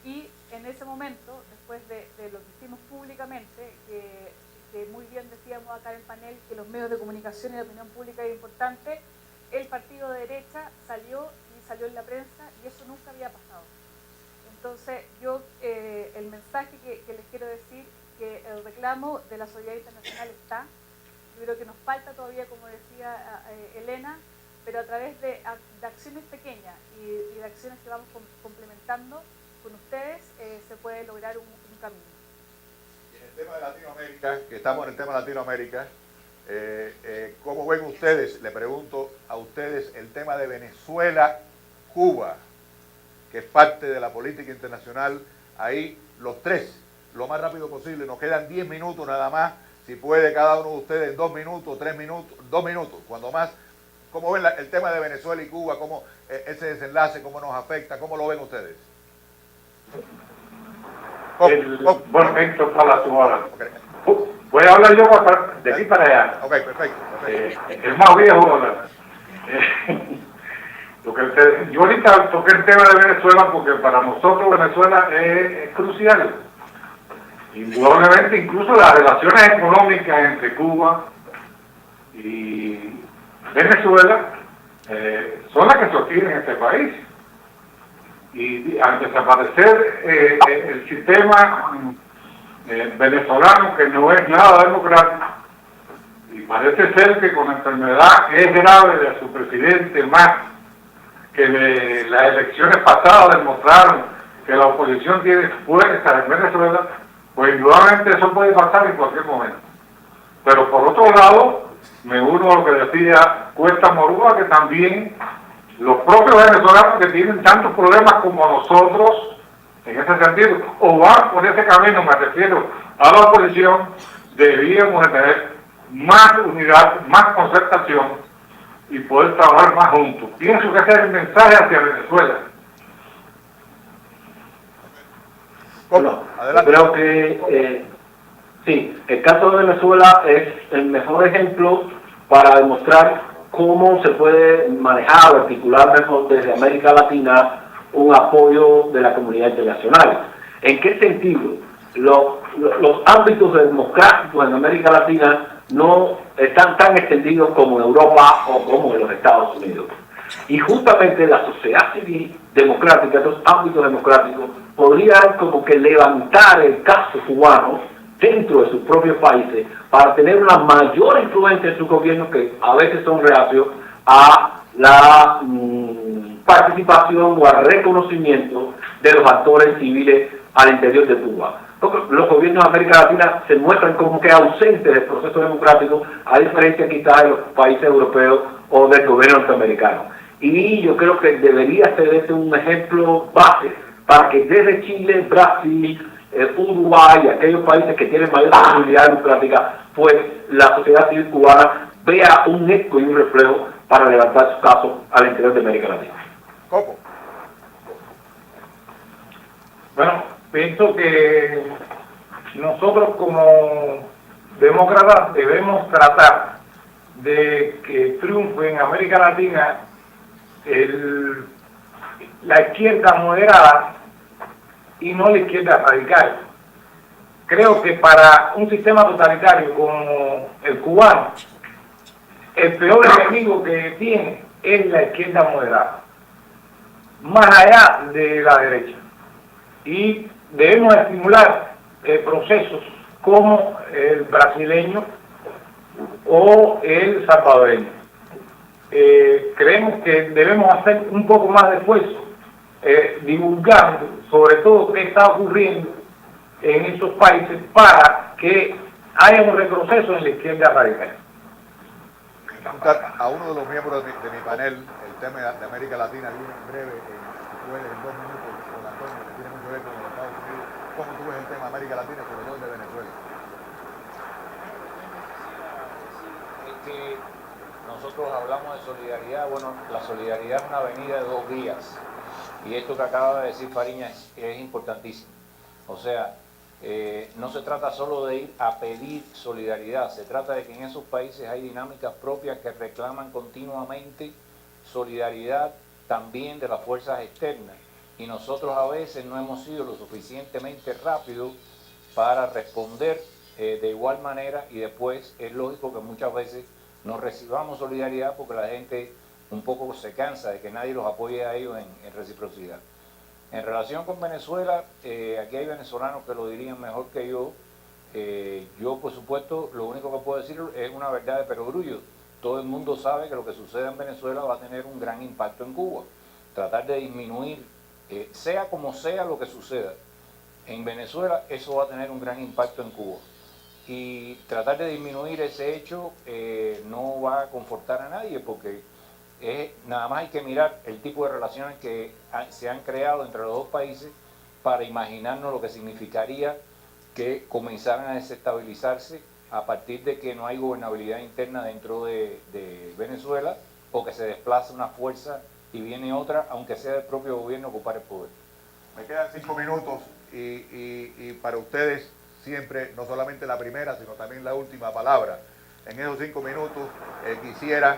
Y en ese momento, después de lo que hicimos públicamente, que muy bien decíamos acá en el panel que los medios de comunicación y la opinión pública es importante, el partido de derecha salió en la prensa y eso nunca había pasado. Entonces yo el mensaje que les quiero decir, que el reclamo de la solidaridad internacional está, yo creo que nos falta todavía, como decía Elena, pero a través de acciones pequeñas y de acciones que vamos complementando con ustedes se puede lograr un camino. El tema de Latinoamérica, que estamos en el tema de Latinoamérica, ¿cómo ven ustedes, le pregunto a ustedes, el tema de Venezuela, Cuba, que es parte de la política internacional? Ahí los tres, lo más rápido posible, nos quedan 10 minutos nada más, si puede cada uno de ustedes 2 minutos, 3 minutos, 2 minutos, cuando más. ¿Cómo ven el tema de Venezuela y Cuba, cómo ese desenlace, cómo nos afecta, cómo lo ven ustedes? Bueno, esto para su hora. Voy a hablar yo de aquí para allá. Ok, perfecto. El más viejo. Yo ahorita toqué el tema de Venezuela porque para nosotros Venezuela es crucial. Indudablemente, incluso las relaciones económicas entre Cuba y Venezuela son las que sostienen este país. Y al desaparecer el sistema venezolano, que no es nada democrático, y parece ser que con la enfermedad que es grave de su presidente, más que las elecciones pasadas demostraron que la oposición tiene fuerza en Venezuela, pues indudablemente eso puede pasar en cualquier momento. Pero por otro lado, me uno a lo que decía Cuesta Morúa, que también los propios venezolanos que tienen tantos problemas como nosotros, en ese sentido, o van por ese camino, me refiero a la oposición, debíamos de tener más unidad, más concertación y poder trabajar más juntos. Pienso que ese es el mensaje hacia Venezuela. Bueno, creo que sí, el caso de Venezuela es el mejor ejemplo para demostrar cómo se puede manejar o articular mejor desde América Latina un apoyo de la comunidad internacional. ¿En qué sentido? Los ámbitos democráticos en América Latina no están tan extendidos como en Europa o como en los Estados Unidos. Y justamente la sociedad civil democrática, estos ámbitos democráticos, podrían como que levantar el caso cubano dentro de sus propios países para tener una mayor influencia en sus gobiernos, que a veces son reacios a la participación o al reconocimiento de los actores civiles al interior de Cuba. Los gobiernos de América Latina se muestran como que ausentes del proceso democrático, a diferencia quizás de los países europeos o del gobierno norteamericano. Y yo creo que debería ser este un ejemplo base para que desde Chile, Brasil, Uruguay y aquellos países que tienen mayor posibilidad democrática, pues la sociedad civil cubana vea un eco y un reflejo para levantar su caso al interior de América Latina. Coco. Bueno, pienso que nosotros como demócratas debemos tratar de que triunfe en América Latina la izquierda moderada y no la izquierda radical. Creo que para un sistema totalitario como el cubano, el peor enemigo que tiene es la izquierda moderada, más allá de la derecha. Y debemos estimular procesos como el brasileño o el salvadoreño. Creemos que debemos hacer un poco más de esfuerzo divulgando sobre todo qué está ocurriendo en esos países para que haya un retroceso en la izquierda radical. A uno de los miembros de mi panel, el tema de América Latina, en breve, en 2 minutos, con Antonio, que tiene mucho que ver con los Estados Unidos. ¿Cómo tú ves el tema de América Latina, sobre todo el de Venezuela? Es que nosotros hablamos de solidaridad. Bueno, la solidaridad es una avenida de 2 vías. Y esto que acaba de decir Fariña es importantísimo. O sea, no se trata solo de ir a pedir solidaridad, se trata de que en esos países hay dinámicas propias que reclaman continuamente solidaridad también de las fuerzas externas. Y nosotros a veces no hemos sido lo suficientemente rápidos para responder de igual manera, y después es lógico que muchas veces no recibamos solidaridad porque la gente un poco se cansa de que nadie los apoye a ellos en reciprocidad. En relación con Venezuela, aquí hay venezolanos que lo dirían mejor que yo. Yo, por supuesto, lo único que puedo decir es una verdad de perogrullo. Todo el mundo sabe que lo que suceda en Venezuela va a tener un gran impacto en Cuba. Tratar de disminuir, sea como sea lo que suceda en Venezuela, eso va a tener un gran impacto en Cuba. Y tratar de disminuir ese hecho no va a confortar a nadie, porque nada más hay que mirar el tipo de relaciones que se han creado entre los dos países para imaginarnos lo que significaría que comenzaran a desestabilizarse a partir de que no hay gobernabilidad interna dentro de Venezuela, o que se desplaza una fuerza y viene otra, aunque sea del propio gobierno, a ocupar el poder. Me quedan 5 minutos y para ustedes siempre, no solamente la primera, sino también la última palabra. En esos 5 minutos quisiera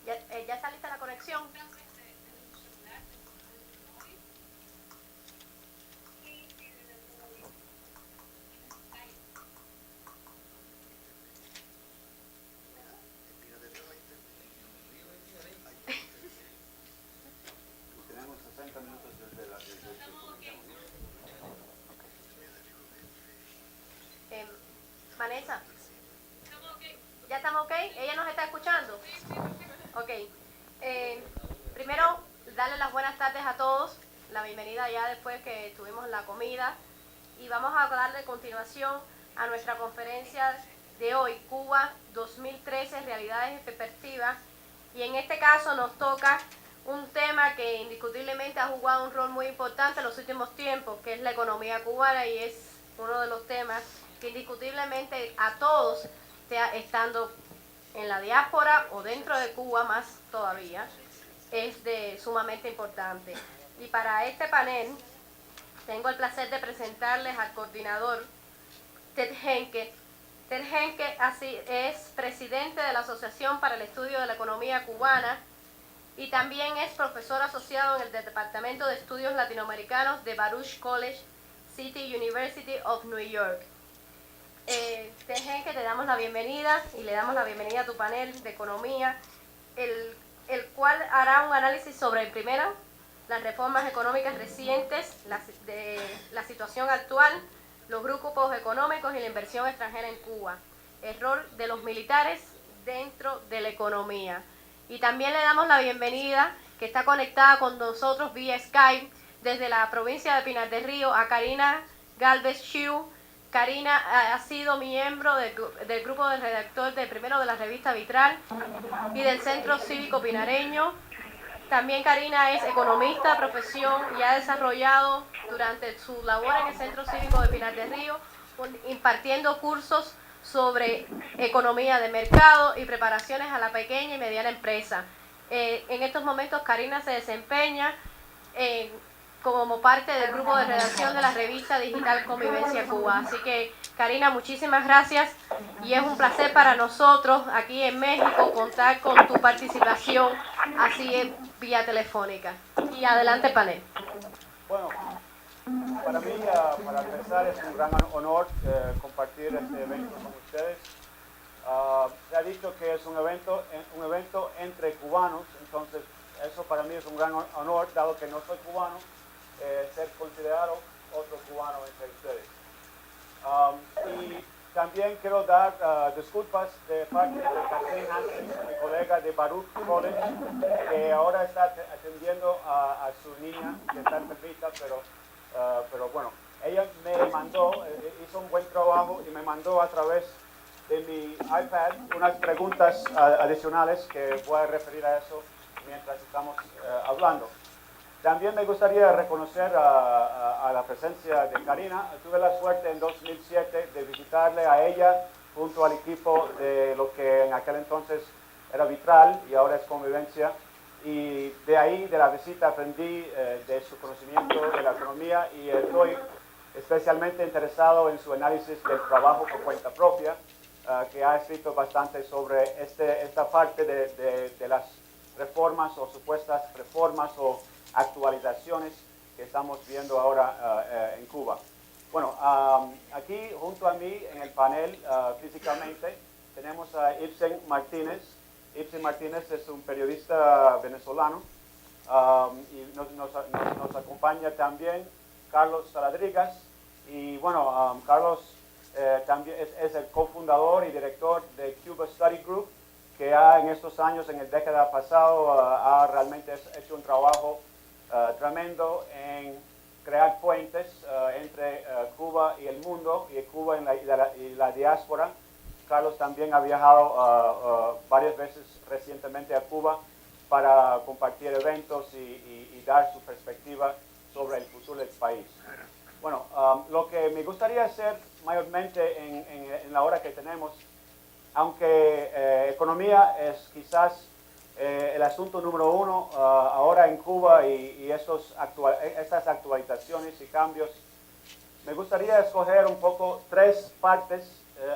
conexión. Tenemos 60 minutos desde la... Vanessa, ¿ya estamos ok? ¿Ella nos está escuchando? Ok. Primero, darle las buenas tardes a todos, la bienvenida ya después que tuvimos la comida, y vamos a darle continuación a nuestra conferencia de hoy, Cuba 2013, Realidades y Perspectivas, y en este caso nos toca un tema que indiscutiblemente ha jugado un rol muy importante en los últimos tiempos, que es la economía cubana, y es uno de los temas que indiscutiblemente a todos, sea estando en la diáspora o dentro de Cuba más todavía, es de sumamente importante. Y para este panel tengo el placer de presentarles al coordinador Ted Henke. Ted Henke es presidente de la Asociación para el Estudio de la Economía Cubana y también es profesor asociado en el Departamento de Estudios Latinoamericanos de Baruch College, City University of New York. Ted Henke, te damos la bienvenida y le damos la bienvenida a tu panel de economía, el cual hará un análisis sobre, primero, las reformas económicas recientes, la situación actual, los grupos económicos y la inversión extranjera en Cuba, el rol de los militares dentro de la economía. Y también le damos la bienvenida, que está conectada con nosotros vía Skype, desde la provincia de Pinar del Río, a Karina Galvez Chiu. Karina ha sido miembro del grupo de redactor primero de la revista Vitral y del Centro Cívico Pinareño. También Karina es economista de profesión y ha desarrollado durante su labor en el Centro Cívico de Pinar del Río, impartiendo cursos sobre economía de mercado y preparaciones a la pequeña y mediana empresa. En estos momentos Karina se desempeña como parte del grupo de redacción de la revista digital Convivencia Cuba. Así que, Karina, muchísimas gracias y es un placer para nosotros aquí en México contar con tu participación así vía telefónica. Y adelante, panel. Bueno, para mí, para empezar, es un gran honor compartir este evento con ustedes. Se ha dicho que es un evento entre cubanos, entonces eso para mí es un gran honor, dado que no soy cubano, ser considerado otro cubano entre ustedes. Y también quiero dar disculpas de parte de Kathleen Hansen, mi colega de Baruch College, que ahora está atendiendo a su niña que está enfermita, pero bueno, ella me mandó, hizo un buen trabajo y me mandó a través de mi iPad unas preguntas adicionales que voy a referir a eso mientras estamos hablando. También me gustaría reconocer a la presencia de Karina. Tuve la suerte en 2007 de visitarle a ella junto al equipo de lo que en aquel entonces era Vitral y ahora es Convivencia. Y de ahí, de la visita, aprendí de su conocimiento de la economía y estoy especialmente interesado en su análisis del trabajo por cuenta propia, que ha escrito bastante sobre esta parte de las reformas o supuestas reformas o actualizaciones que estamos viendo ahora en Cuba. Bueno, aquí junto a mí en el panel físicamente tenemos a Ibsen Martínez. Ibsen Martínez es un periodista venezolano y nos acompaña también Carlos Saladrigas. Y bueno, Carlos también es el cofundador y director de Cuba Study Group, que en estos años, en el década pasado, ha realmente hecho un trabajo tremendo en crear puentes entre Cuba y el mundo, y Cuba y la diáspora. Carlos también ha viajado varias veces recientemente a Cuba para compartir eventos y dar su perspectiva sobre el futuro del país. Bueno, lo que me gustaría hacer mayormente en la hora que tenemos, aunque economía es quizás el asunto número uno ahora en Cuba y estas actualizaciones y cambios, me gustaría escoger un poco tres partes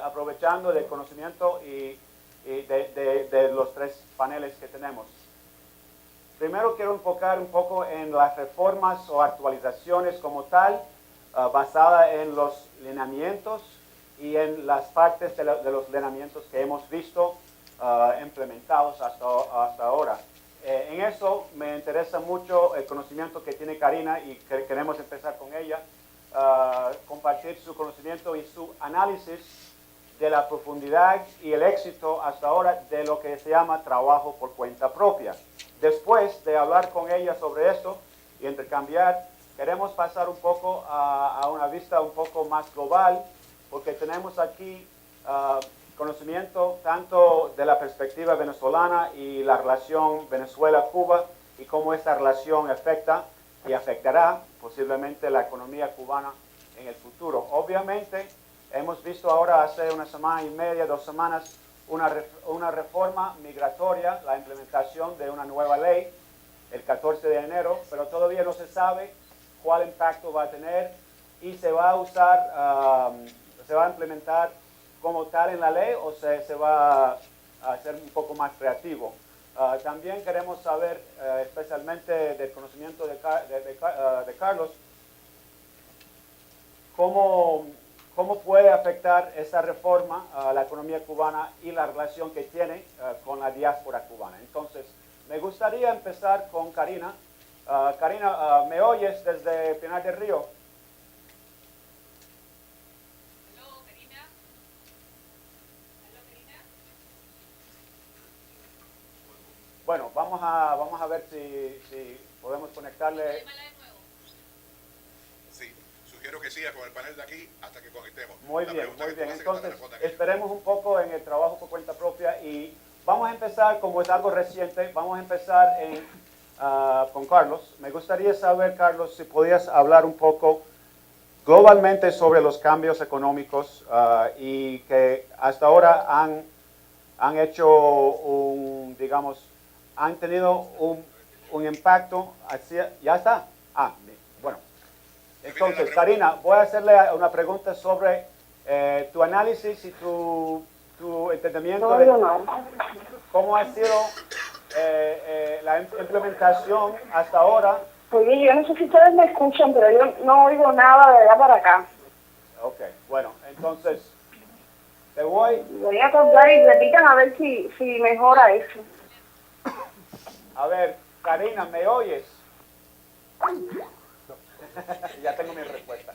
aprovechando del conocimiento y de los tres paneles que tenemos. Primero quiero enfocar un poco en las reformas o actualizaciones como tal, basada en los lineamientos y en las partes de los lineamientos que hemos visto implementados hasta ahora. En eso me interesa mucho el conocimiento que tiene Karina y queremos empezar con ella, compartir su conocimiento y su análisis de la profundidad y el éxito hasta ahora de lo que se llama trabajo por cuenta propia. Después de hablar con ella sobre esto y intercambiar, queremos pasar un poco a una vista un poco más global, porque tenemos aquí conocimiento tanto de la perspectiva venezolana y la relación Venezuela-Cuba y cómo esta relación afecta y afectará posiblemente la economía cubana en el futuro. Obviamente, hemos visto ahora hace una semana y media, 2 semanas, una reforma migratoria, la implementación de una nueva ley el 14 de enero, pero todavía no se sabe cuál impacto va a tener y se va a usar, se va a implementar como tal en la ley o se va a hacer un poco más creativo. También queremos saber, especialmente del conocimiento de Carlos, cómo puede afectar esa reforma a la economía cubana y la relación que tiene con la diáspora cubana. Entonces, me gustaría empezar con Karina. Karina, ¿me oyes desde Pinar del Río? Bueno, vamos a ver si podemos conectarle. Sí, sugiero que siga con el panel de aquí hasta que conectemos. Muy bien. Entonces, esperemos un poco en el trabajo por cuenta propia y vamos a empezar, como es algo reciente, vamos a empezar con Carlos. Me gustaría saber, Carlos, si podías hablar un poco globalmente sobre los cambios económicos y que hasta ahora han hecho han tenido un impacto hacia... ¿Ya está? Bueno. Entonces, Karina, voy a hacerle una pregunta sobre tu análisis y tu entendimiento de cómo ha sido la implementación hasta ahora. Oye, yo no sé si ustedes me escuchan, pero yo no oigo nada de allá para acá. Ok, bueno, entonces te voy a contar y repitan a ver si mejora eso. A ver, Karina, ¿me oyes? Ya tengo mi respuesta.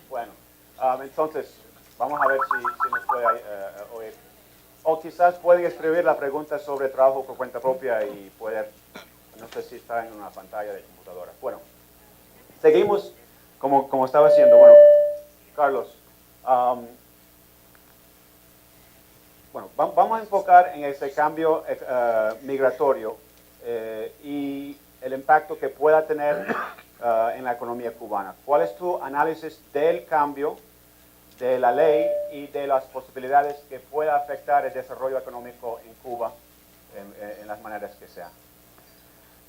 Bueno, entonces, vamos a ver si nos puede oír. O quizás pueden escribir la pregunta sobre trabajo por cuenta propia y poder, no sé si está en una pantalla de computadora. Bueno, seguimos como estaba haciendo. Bueno, Carlos, vamos a enfocar en ese cambio migratorio y el impacto que pueda tener en la economía cubana. ¿Cuál es tu análisis del cambio de la ley y de las posibilidades que pueda afectar el desarrollo económico en Cuba en las maneras que sean?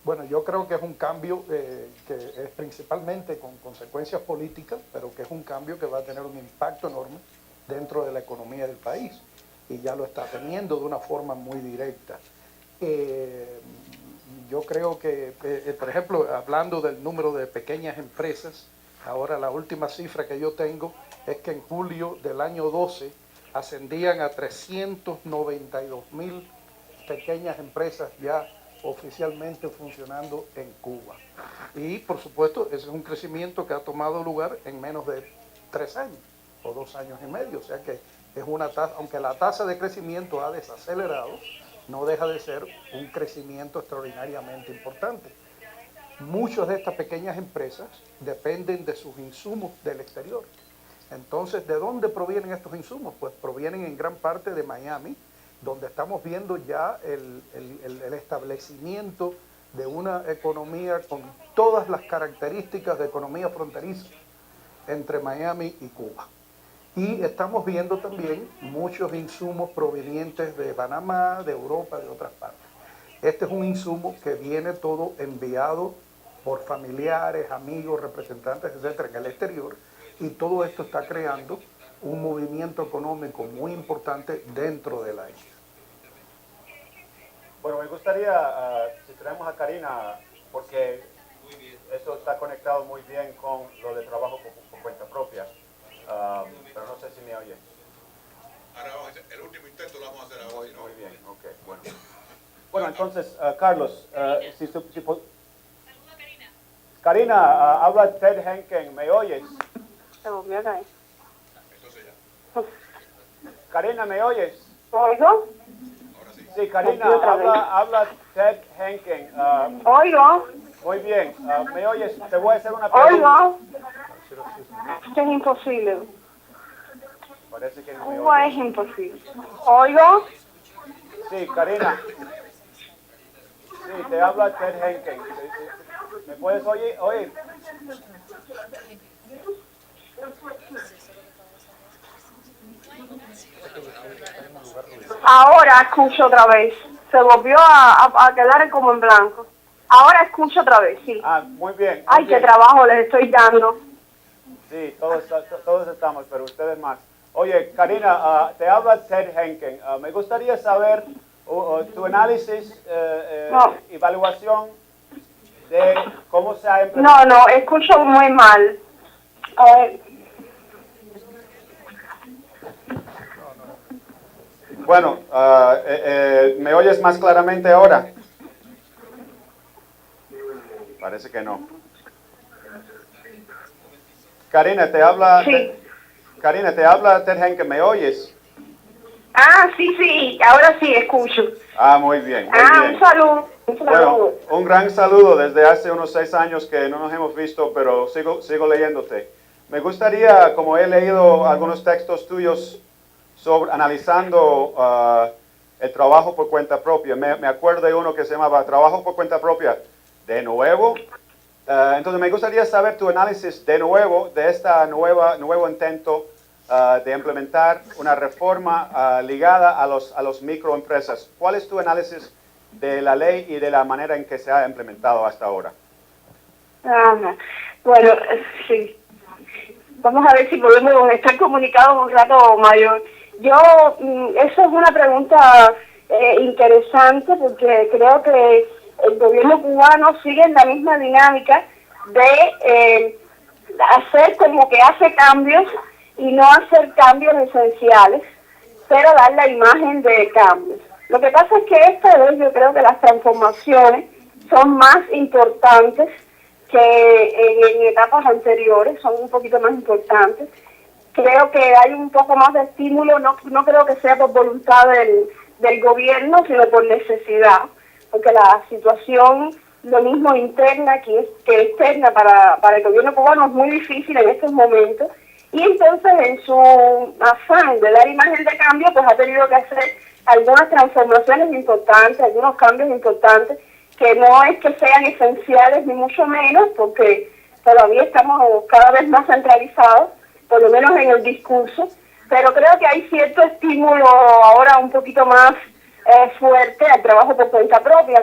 Bueno, yo creo que es un cambio que es principalmente con consecuencias políticas, pero que es un cambio que va a tener un impacto enorme dentro de la economía del país y ya lo está teniendo de una forma muy directa. Yo creo que, por ejemplo, hablando del número de pequeñas empresas, ahora la última cifra que yo tengo es que en julio del año 12 ascendían a 392,000 pequeñas empresas ya oficialmente funcionando en Cuba. Y por supuesto, ese es un crecimiento que ha tomado lugar en menos de 3 años o 2 años y medio. O sea que es una tasa, aunque la tasa de crecimiento ha desacelerado, no deja de ser un crecimiento extraordinariamente importante. Muchas de estas pequeñas empresas dependen de sus insumos del exterior. Entonces, ¿de dónde provienen estos insumos? Pues provienen en gran parte de Miami, donde estamos viendo ya el establecimiento de una economía con todas las características de economía fronteriza entre Miami y Cuba. Y estamos viendo también muchos insumos provenientes de Panamá, de Europa, de otras partes. Este es un insumo que viene todo enviado por familiares, amigos, representantes, etcétera, en el exterior, y todo esto está creando un movimiento económico muy importante dentro de la isla. Bueno, me gustaría, si tenemos a Karina, porque eso está conectado muy bien con lo de trabajo por cuenta propia, pero no sé si me oye. Ahora vamos a hacer, el último intento lo vamos a hacer ahora. ¿Sí, no? Muy bien, ok, bueno. Bueno, entonces, Carlos, Karina, habla Ted Henken, ¿me oyes? Se volvió a caer. Karina, ¿me oyes? ¿Oigo? Sí, Karina, habla Ted Henken. Oigo. Muy bien, ¿me oyes? Te voy a hacer una pregunta. Oigo. Esto es imposible. Parece que no me ¿Cómo oyes. es imposible? Oigo. Sí, Karina. Sí, te habla Ted Henken. ¿Me puedes oír? Ahora escucho otra vez. Se volvió a quedar como en blanco. Ahora escucho otra vez, sí. Ah, muy bien. Ay, qué trabajo les estoy dando. Sí, todos estamos, pero ustedes más. Oye, Karina, te habla Ted Henken. Me gustaría saber tu análisis, evaluación de cómo se ha implementado. No, escucho muy mal. A ver. Bueno, ¿me oyes más claramente ahora? Parece que no. Karina, te habla... Sí. Karina, te habla Ted Henken, ¿me oyes? Ah, sí, ahora sí escucho. Ah, muy bien. Muy bien. Un saludo. Bueno, un gran saludo desde hace unos 6 años que no nos hemos visto, pero sigo leyéndote. Me gustaría, como he leído algunos textos tuyos analizando el trabajo por cuenta propia, me acuerdo de uno que se llamaba Trabajo por cuenta propia de nuevo. Entonces me gustaría saber tu análisis de nuevo de esta nuevo intento de implementar una reforma ligada a los microempresas. ¿Cuál es tu análisis de la ley y de la manera en que se ha implementado hasta ahora? Bueno, sí. Vamos a ver si podemos estar comunicados un rato mayor. Eso es una pregunta interesante porque creo que el gobierno cubano sigue en la misma dinámica de hacer como que hace cambios y no hacer cambios esenciales, pero dar la imagen de cambios. Lo que pasa es que esta vez yo creo que las transformaciones son más importantes que en etapas anteriores, son un poquito más importantes. Creo que hay un poco más de estímulo, no creo que sea por voluntad del gobierno, sino por necesidad, porque la situación, lo mismo interna que externa para el gobierno cubano, es muy difícil en estos momentos, y entonces en su afán de dar imagen de cambio, pues ha tenido que hacer algunas transformaciones importantes, algunos cambios importantes, que no es que sean esenciales ni mucho menos, porque todavía estamos cada vez más centralizados, por lo menos en el discurso, pero creo que hay cierto estímulo ahora un poquito más fuerte al trabajo por cuenta propia.